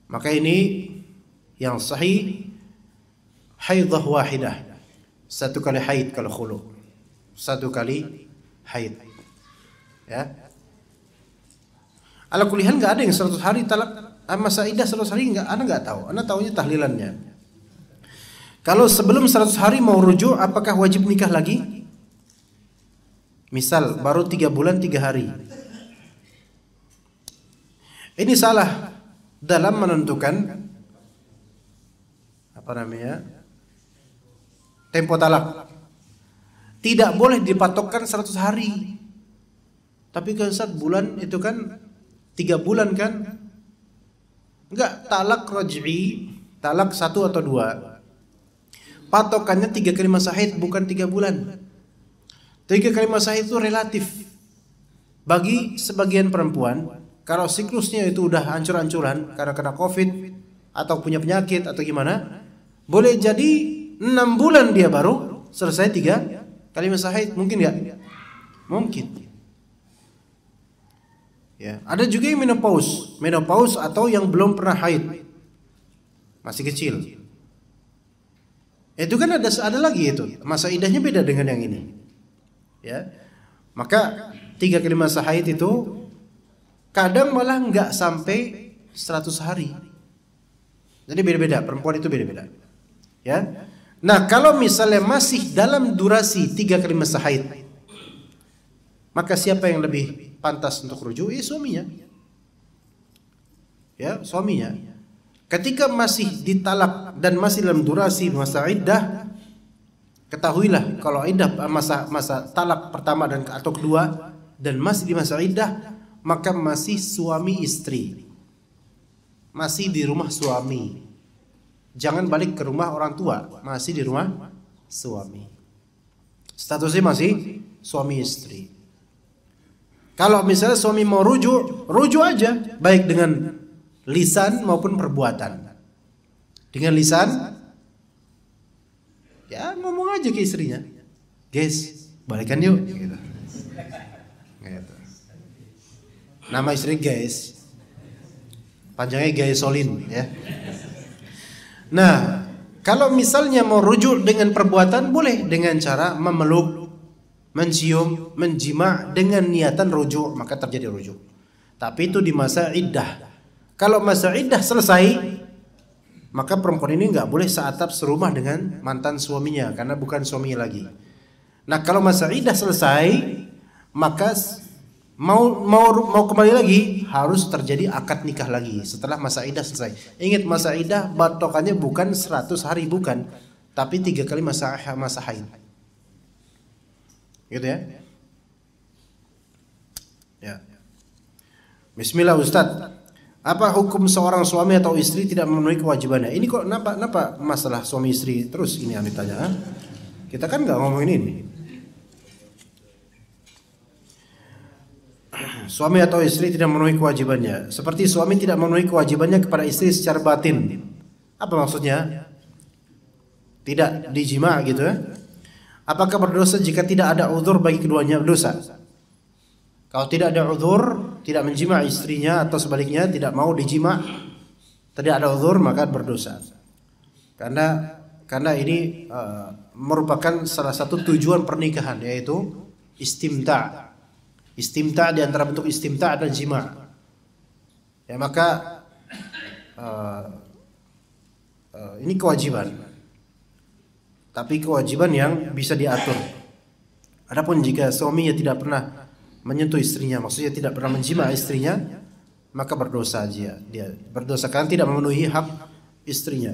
Maka ini yang sahih haidah wahidah, 1 kali haid kalau khulu', 1 kali haid. Ya. Ala kulihan enggak ada yang 100 hari talak, masa iddah 100 hari enggak, ana enggak tahu. Ana taunya tahlilannya. Kalau sebelum 100 hari mau rujuk, apakah wajib nikah lagi? Misal baru 3 bulan 3 hari. Ini salah dalam menentukan apa namanya? Tempo talak. Tidak boleh dipatokkan 100 hari. Tapi kan 1 bulan itu kan 3 bulan kan? Enggak, talak raj'i, talak 1 atau 2. Patokannya 3 kali masa haid, bukan 3 bulan. 3 kali masa haid itu relatif. Bagi sebagian perempuan, kalau siklusnya itu udah hancur-hancuran karena kena COVID atau punya penyakit atau gimana, boleh jadi 6 bulan dia baru selesai 3 kali masa haid. Mungkin enggak? Mungkin. Ya, ada juga yang menopause atau yang belum pernah haid, masih kecil. Itu kan ada lagi itu, masa iddahnya beda dengan yang ini. Ya, maka 3 kali masa haid itu kadang malah nggak sampai 100 hari. Jadi beda-beda, perempuan itu beda-beda. Ya, nah kalau misalnya masih dalam durasi 3 kali masa haid, maka siapa yang lebih pantas untuk rujuk? Suaminya. Ya, suaminya. Ketika masih ditalak dan masih dalam durasi masa iddah, ketahuilah kalau iddah masa talak pertama dan atau kedua dan masih di masa iddah, maka masih suami istri. Masih di rumah suami. Jangan balik ke rumah orang tua, masih di rumah suami. Statusnya masih suami istri. Kalau misalnya suami mau rujuk aja, baik dengan lisan maupun perbuatan. Dengan lisan, ya ngomong aja ke istrinya, guys, balikan yuk. Gitu. Nama istri guys, panjangnya Guys Solin, ya. Nah, kalau misalnya mau rujuk dengan perbuatan, boleh dengan cara memeluk, mencium, menjima dengan niatan rujuk, maka terjadi rujuk. Tapi itu di masa iddah. Kalau masa iddah selesai, maka perempuan ini nggak boleh seatap serumah dengan mantan suaminya karena bukan suaminya lagi. Nah, kalau masa iddah selesai, maka mau kembali lagi harus terjadi akad nikah lagi setelah masa iddah selesai. Ingat, masa iddah batokannya bukan 100 hari, bukan, tapi 3 kali masa haid. Gitu ya. Ya. Bismillah Ustaz. Apa hukum seorang suami atau istri tidak memenuhi kewajibannya? Ini kok kenapa masalah suami istri terus ini yang ditanya? Kita kan nggak ngomongin ini. Suami atau istri tidak memenuhi kewajibannya, seperti suami tidak memenuhi kewajibannya kepada istri secara batin. Apa maksudnya? Tidak dijima gitu ya. Apakah berdosa jika tidak ada uzur bagi keduanya? Berdosa. Kalau tidak ada uzur, tidak menjima istrinya atau sebaliknya tidak mau dijima, tidak ada uzur, maka berdosa. Karena ini merupakan salah satu tujuan pernikahan, yaitu istimta'. Istimta' di antara bentuk istimta' dan jima'. Ya maka ini kewajiban. Tapi kewajiban yang bisa diatur. Adapun jika suaminya tidak pernah menyentuh istrinya, maksudnya tidak pernah menjima istrinya, maka berdosa dia. Dia berdosa karena tidak memenuhi hak istrinya.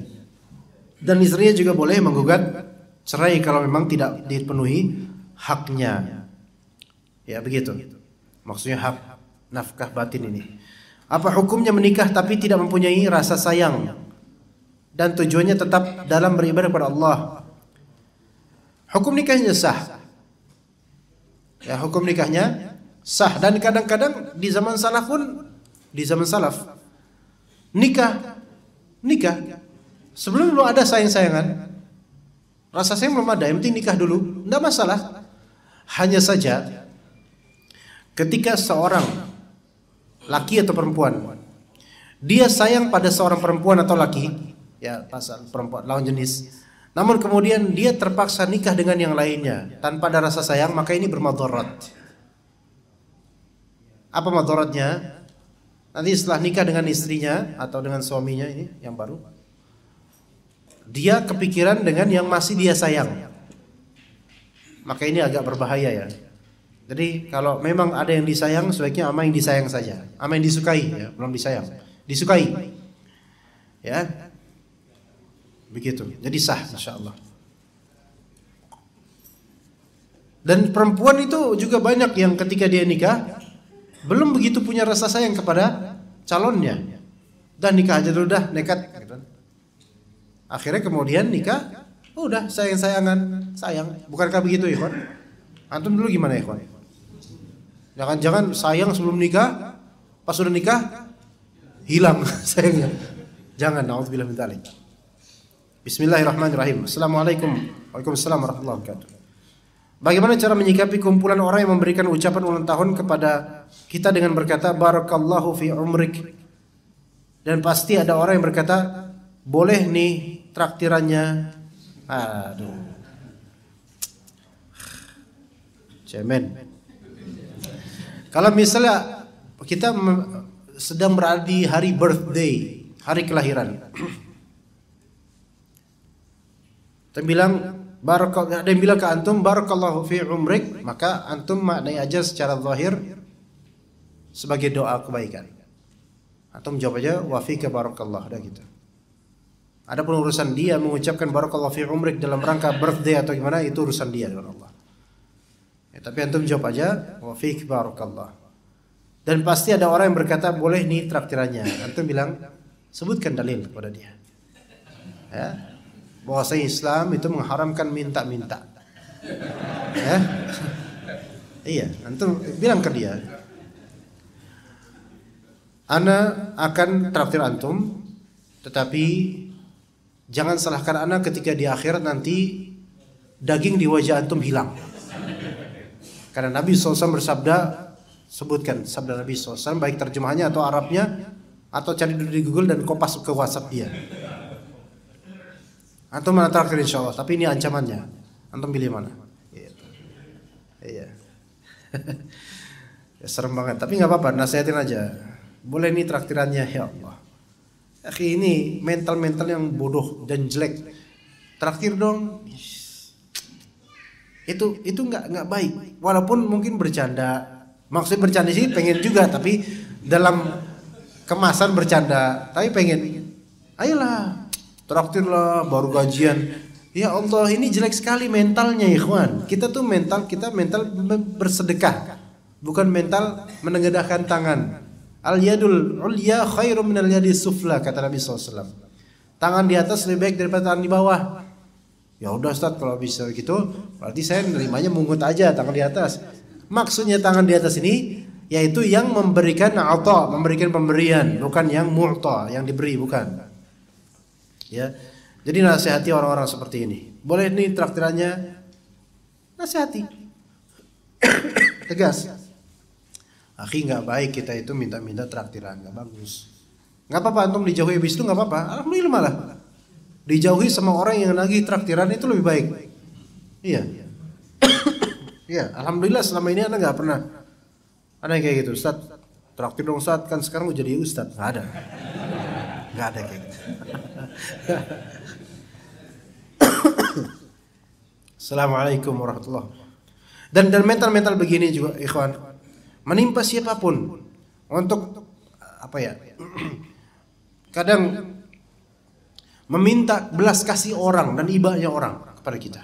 Dan istrinya juga boleh menggugat cerai kalau memang tidak dipenuhi haknya. Ya begitu. Maksudnya hak nafkah batin ini. Apa hukumnya menikah tapi tidak mempunyai rasa sayang dan tujuannya tetap dalam beribadah kepada Allah? Hukum nikahnya sah. Ya, hukum nikahnya sah, dan kadang-kadang di zaman salaf nikah sebelum belum ada sayang-sayangan, rasa sayang belum ada, yang penting nikah dulu, enggak masalah. Hanya saja ketika seorang laki atau perempuan dia sayang pada seorang perempuan atau laki, ya pasal perempuan lawan jenis, namun kemudian dia terpaksa nikah dengan yang lainnya tanpa ada rasa sayang, maka ini bermadarat. Apa madaratnya? Nanti setelah nikah dengan istrinya atau dengan suaminya ini yang baru, dia kepikiran dengan yang masih dia sayang, maka ini agak berbahaya ya. Jadi kalau memang ada yang disayang, sebaiknya sama yang disayang saja, sama yang disukai ya, belum disayang, disukai ya, begitu. Jadi sah insyaallah. Dan perempuan itu juga banyak yang ketika dia nikah belum begitu punya rasa sayang kepada calonnya, dan nikah aja dulu dah, nekat gitu. Akhirnya kemudian nikah, udah sayang-sayangan, sayang. Bukankah begitu ya, Ikhwan? Antum dulu gimana ya, Ikhwan? Jangan-jangan sayang sebelum nikah, pas sudah nikah hilang sayangnya. Jangan, naudzubillah min dzalik. Bismillahirrahmanirrahim. Assalamualaikum. Waalaikumsalam warahmatullahi wabarakatuh. Bagaimana cara menyikapi kumpulan orang yang memberikan ucapan ulang tahun kepada kita dengan berkata barakallahu fi umrik, dan pasti ada orang yang berkata boleh nih traktirannya. Aduh, cemen. Kalau misalnya kita sedang berada di hari birthday, hari kelahiran, kita bilang ada yang bilang ke antum barakallahu fi umrik, maka antum maknai aja secara zahir sebagai doa kebaikan. Antum jawab aja wa fika barakallah, udah gitu. Adapun urusan dia mengucapkan barakallahu fi umrik dalam rangka birthday atau gimana, itu urusan dia dengan Allah. Ya, tapi antum jawab aja wa fik barakallah. Dan pasti ada orang yang berkata boleh nih traktirannya. Antum bilang sebutkan dalil kepada dia. Ya. Bahwasanya Islam itu mengharamkan minta-minta. Ya. Iya, antum bilang ke dia, ana akan traktir antum, tetapi jangan salahkan ana ketika di akhirat nanti daging di wajah antum hilang. Karena Nabi SAW bersabda, sebutkan sabda Nabi SAW, baik terjemahannya atau Arabnya, atau cari dulu di Google dan kopas ke WhatsApp dia. Antum mana traktir insyaallah, tapi ini ancamannya. Antum pilih mana? Iya. Ya, serem banget, tapi nggak apa-apa, nasihatin aja. Boleh nih traktirannya, ya Allah. Akhi, ini mental yang bodoh dan jelek. Traktir dong. Itu nggak baik. Walaupun mungkin bercanda, maksud bercanda sih pengen juga, tapi dalam kemasan bercanda. Tapi pengen, ayolah, traktirlah baru gajian. Ya Allah, ini jelek sekali mentalnya, ikhwan. Kita mental bersedekah, bukan mental menengadahkan tangan. Al yadul ulya khairum minal yadis sufla, kata Nabi SAW. Tangan di atas lebih baik daripada tangan di bawah. Ya udah Ustaz, kalau bisa gitu berarti saya nerimanya mungut aja tangan di atas. Maksudnya tangan di atas ini yaitu yang memberikan ata, memberikan pemberian, bukan yang mu'ta, yang diberi, bukan. Ya. Jadi nasihati orang-orang seperti ini. Boleh nih traktirannya, nasihati. Tegas. Akhi, nggak baik kita itu minta-minta traktiran, nggak bagus. Nggak apa-apa antum dijauhi habis itu, nggak apa-apa. Alhamdulillah malah. Dijauhi sama orang yang lagi traktiran itu lebih baik. Iya. Iya, alhamdulillah selama ini Anda nggak pernah ada yang kayak gitu. Ustaz, traktir dong Ustaz, kan sekarang udah jadi Ustaz. Nggak ada. Nggak ada kayak gitu. Assalamualaikum warahmatullahi wabarakatuh. Dan mental-mental begini juga ikhwan menimpa siapapun untuk apa ya? Kadang meminta belas kasih orang dan ibanya orang kepada kita.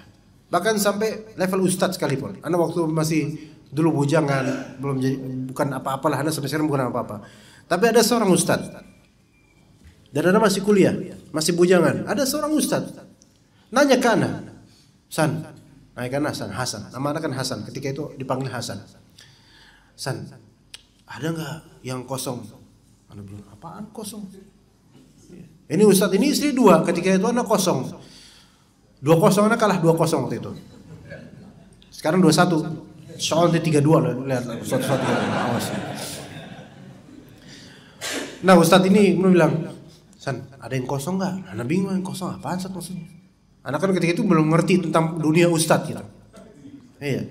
Bahkan sampai level ustadz sekalipun. Anda waktu masih dulu bujangan, belum jadi, bukan apa-apalah, Anda sampai sekarang bukan apa-apa. Tapi ada seorang ustadz. Dan Anda masih kuliah, masih bujangan. Ada seorang ustadz. Nanya ke Anda, San, nanya ke Anda, Hasan. Nama Anda kan Hasan, ketika itu dipanggil Hasan. San, ada nggak yang kosong? Anda bilang, apaan kosong? Ini ustadz ini istri 2, ketika itu anak kosong. 2-0 anak kalah 2-0 waktu itu. Sekarang 2-1. Soal di 3-2 lihat ustadz awas. Nah ustadz ini bilang, San, ada yang kosong nggak? Anak bingung yang kosong apaan Ustadz maksudnya? Anak kan ketika itu belum ngerti tentang dunia ustadz gitu. Iya.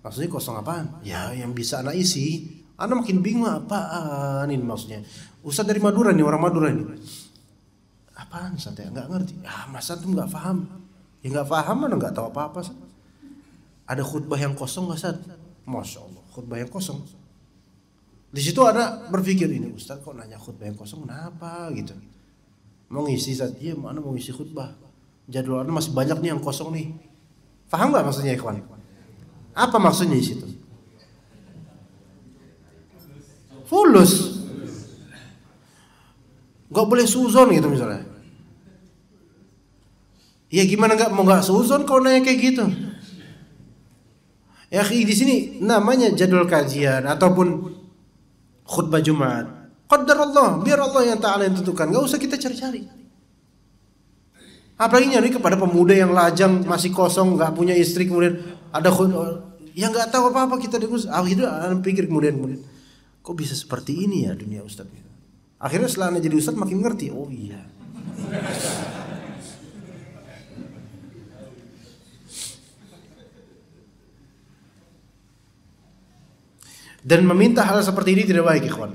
Maksudnya kosong apaan? Ya yang bisa anak isi. Anak makin bingung apaan ini maksudnya. Ustadz dari Madura nih, orang Madura nih. Apaan Ustaz ya? Nggak ngerti. Ah masa tuh nggak paham? Ya nggak paham mana nggak tahu apa-apa Ustaz. Ada khutbah yang kosong nggak Ustaz? Masya Allah, khutbah yang kosong. Di situ ada berpikir ini Ustaz kok nanya khutbah yang kosong kenapa gitu? Mau ngisi Ustaz? Iya mana mau ngisi khutbah? Jadwal Anda masih banyak nih yang kosong nih. Paham nggak maksudnya ikhwan? Apa maksudnya di situ? Fulus. Gak boleh suzon gitu misalnya. Ya gimana nggak suzon kalau nanya kayak gitu? Ya di sini namanya jadwal kajian ataupun khutbah Jumat. Qadarullah, biar Allah yang Ta'ala yang tentukan. Gak usah kita cari-cari. Apalagi nyari kepada pemuda yang lajang masih kosong, nggak punya istri, kemudian ada yang nggak tahu apa-apa kita dikus. Akhirnya pikir kemudian kok bisa seperti ini ya dunia ustadz. Akhirnya setelah anda jadi ustadz makin ngerti. Oh iya. Dan meminta hal seperti ini tidak baik ikhwan.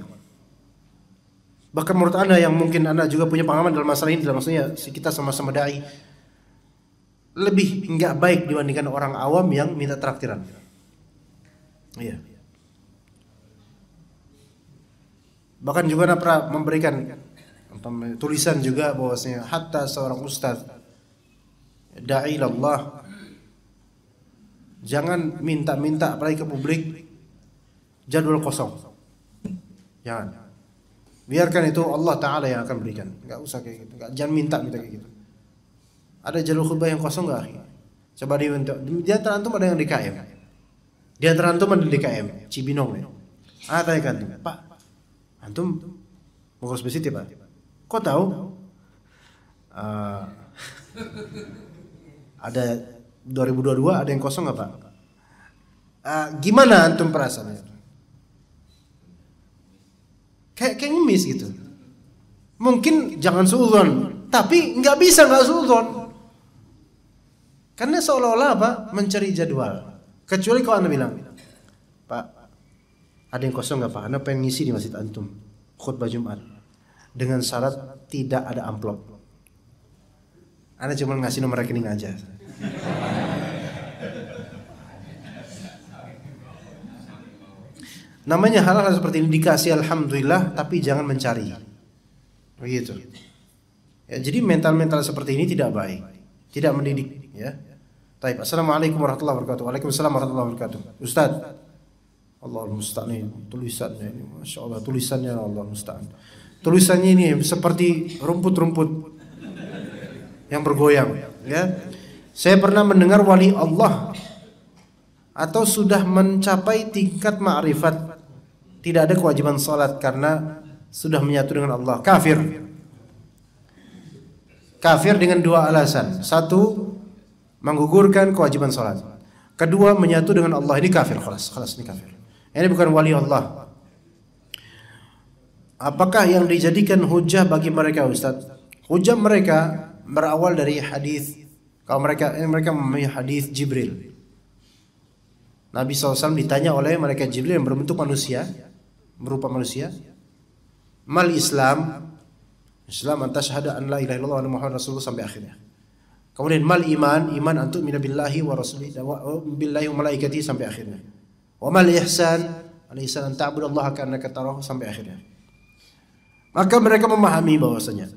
Bahkan menurut anda yang mungkin anda juga punya pengalaman dalam masalah ini, dalam maksudnya kita sama-sama dai, lebih nggak baik dibandingkan orang awam yang minta traktiran. Iya. Bahkan juga anda pernah memberikan tulisan juga bahwasanya hatta seorang ustaz dai Allah jangan minta-minta apalagi ke publik jadwal kosong. Jangan. Biarkan itu Allah Ta'ala yang akan berikan. Gak usah kayak gitu. Jangan minta kayak gitu. Ada jalur khutbah yang kosong gak? Coba di antara antum ada yang di KM. Di antara antum ada di KM Cibinong ya. Tanya kan, Pak, antum mau ke spesiti Pak? Kok tahu? Ada 2022 ada yang kosong gak Pak? Gimana antum perasaannya? Kayak ngemis gitu. Mungkin jangan suudzon, tapi nggak bisa nggak suudzon. Karena seolah-olah apa? Mencari jadwal. Kecuali kalau anda bilang, Pak, ada yang kosong nggak Pak? Anda pengen ngisi di masjid antum khutbah Jumat dengan syarat tidak ada amplop. Anda cuma ngasih nomor rekening aja. Namanya hal-hal seperti ini dikasih alhamdulillah, tapi jangan mencari. Begitu. Ya, jadi mental-mental seperti ini tidak baik, tidak mendidik. Ya. Baik. Assalamualaikum warahmatullahi wabarakatuh. Waalaikumsalam warahmatullahi wabarakatuh. Ustaz, Allah musta'an tulisannya ini, masya Allah tulisannya Allah musta'an. Tulisannya ini seperti rumput-rumput yang bergoyang. Ya. Saya pernah mendengar wali Allah atau sudah mencapai tingkat ma'rifat tidak ada kewajiban salat karena sudah menyatu dengan Allah. Kafir. Kafir dengan dua alasan. Satu, menggugurkan kewajiban salat. Kedua, menyatu dengan Allah. Ini kafir, khalas ini kafir. Ini bukan wali Allah. Apakah yang dijadikan hujah bagi mereka, Ustaz? Hujah mereka berawal dari hadis. Kalau mereka memahami hadis Jibril. Nabi SAW ditanya oleh malaikat Jibril yang berbentuk manusia, berupa manusia, mal Islam? Islam anta syahada an la ilaha illallah wa Muhammad Rasulullah sampai akhirnya. Kemudian mal iman? Iman antu mina billahi wa rasulihi wa billahi wa malaikatihi sampai akhirnya. Wa mal ihsan? Al ihsan an ta'budallaha ka'annaka tarahu sampai akhirnya. Maka mereka memahami bahwasanya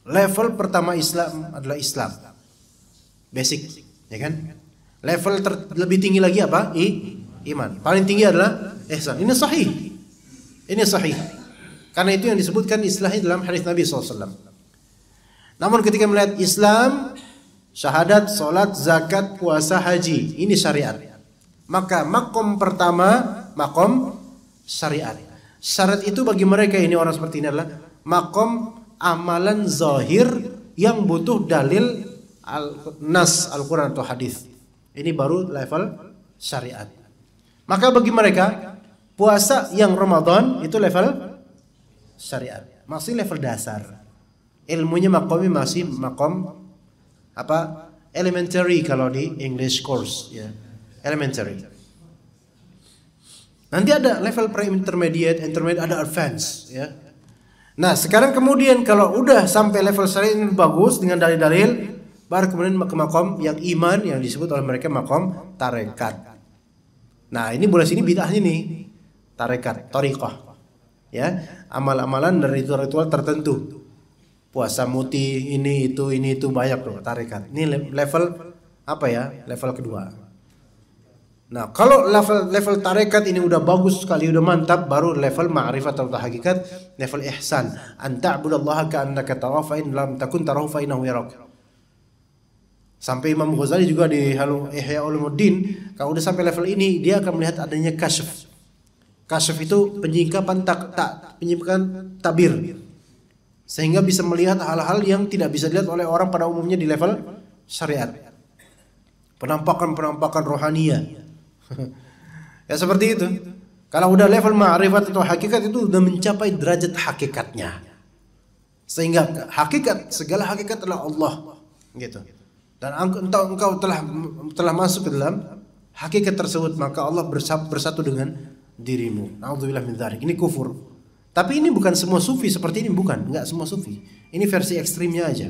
level pertama Islam adalah Islam. Basic, ya kan? Level lebih tinggi lagi apa? Iman. Paling tinggi adalah ihsan. Ini sahih. Ini sahih. Karena itu yang disebutkan istilahnya dalam hadis Nabi SAW. Namun ketika melihat Islam, syahadat, salat, zakat, puasa, haji, ini syariat. Maka makom pertama, makom syariat. Syarat itu bagi mereka ini orang seperti ini adalah makom amalan zahir yang butuh dalil nas Al-Quran atau hadis. Ini baru level syariat. Maka bagi mereka puasa yang Ramadan itu level syariat, masih level dasar. Ilmunya makomnya masih makom apa? Elementary kalau di English course, ya. Elementary. Nanti ada level pre-intermediate, intermediate, ada advance, ya. Nah, sekarang kemudian kalau udah sampai level syariat ini bagus dengan dalil-dalil, baru kemudian ke makom yang iman yang disebut oleh mereka makom tarekat. Nah, ini boleh sini bid'ahnya nih. Tarekat, thariqah. Ya, amal-amalan dan ritual-ritual tertentu. Puasa muti, ini itu banyak loh, tarekat. Ini level apa ya? Level kedua. Nah, kalau level tarekat ini udah bagus sekali, udah mantap, baru level ma'rifat atau hakikat, level ihsan. An ta'budallaha ka'annaka tarahu fa in lam takun tarahu fa innahu yarak. Sampai Imam Ghazali juga di Ihya Ulumuddin, kalau udah sampai level ini, dia akan melihat adanya kasyf. Kasyf itu penyingkapan tabir, sehingga bisa melihat hal-hal yang tidak bisa dilihat oleh orang pada umumnya di level syariat. Penampakan rohaniya. Ya seperti itu. Kalau udah level ma'rifat atau hakikat itu udah mencapai derajat hakikatnya. Sehingga segala hakikat adalah Allah, gitu. Dan engkau telah masuk ke dalam hakikat tersebut, maka Allah bersatu dengan dirimu. Na'udzubillah min dzalik. Ini kufur. Tapi ini bukan semua sufi seperti ini, bukan. Enggak semua sufi. Ini versi ekstrimnya aja.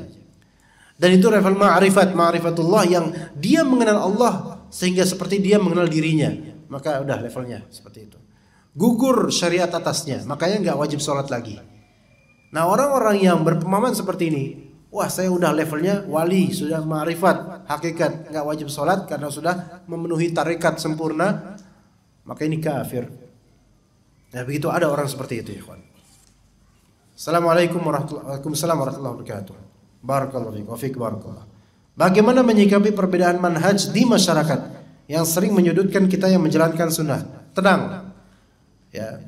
Dan itu level ma'rifatullah yang dia mengenal Allah sehingga seperti dia mengenal dirinya. Maka udah levelnya seperti itu. Gugur syariat atasnya, makanya enggak wajib sholat lagi. Nah, orang-orang yang berpemahaman seperti ini, wah saya udah levelnya wali, sudah ma'rifat, hakikat, enggak wajib sholat karena sudah memenuhi tarekat sempurna, maka ini kafir. Nah, begitu ada orang seperti itu, ikhwan. Assalamualaikum warahmatullahi wabarakatuh. Barakallahu fiik, barakallah. Bagaimana menyikapi perbedaan manhaj di masyarakat yang sering menyudutkan kita yang menjalankan sunnah? Tenang, ya,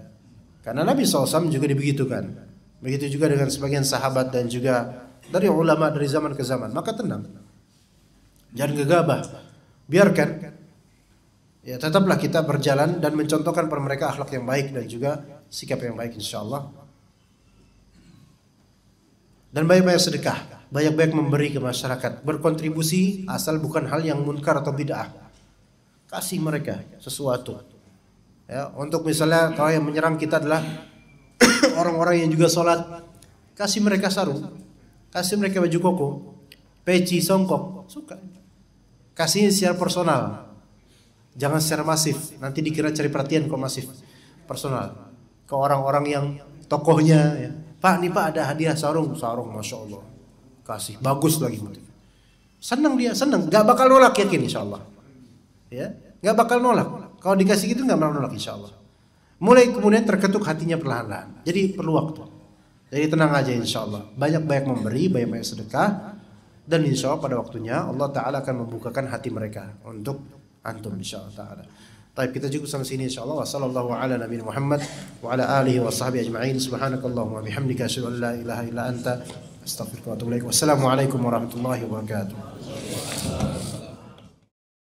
karena Nabi SAW juga dibegitukan. Begitu juga dengan sebagian sahabat dan juga dari ulama dari zaman ke zaman. Maka tenang, jangan gegabah, biarkan. Ya, tetaplah kita berjalan dan mencontohkan pada mereka akhlak yang baik dan juga sikap yang baik, insyaallah. Dan banyak-banyak sedekah, banyak-banyak memberi ke masyarakat, berkontribusi asal bukan hal yang munkar atau bid'ah. Kasih mereka sesuatu. Ya, untuk misalnya kalau yang menyerang kita adalah orang-orang yang juga sholat, kasih mereka sarung, kasih mereka baju koko, peci, songkok, suka. Kasih secara personal. Jangan secara masif, nanti dikira cari perhatian kok masif. Personal. Ke orang-orang yang tokohnya, ya. Pak, nih Pak ada hadiah sarung, Masya Allah. Kasih, bagus lagi. Senang dia, senang. Gak bakal nolak, yakin insya Allah. Ya, gak bakal nolak. Kalau dikasih gitu gak bakal nolak insya Allah. Mulai kemudian terketuk hatinya perlahan-lahan. Jadi perlu waktu. Jadi tenang aja insya Allah. Banyak-banyak memberi, banyak-banyak sedekah. dan insya Allah pada waktunya Allah Ta'ala akan membukakan hati mereka untuk antum insya Allah Ta'ala. Baik, kita cukup sampai sini insya Allah. Wassallallahu ala nabiyina Muhammad wa ala alihi wa sahbihi ajma'in. Subhanakallahumma bihamdika asyhadu an la ilaha illa anta astaghfiruka wa atubu ilaik. Wassalamualaikum warahmatullahi wabarakatuh.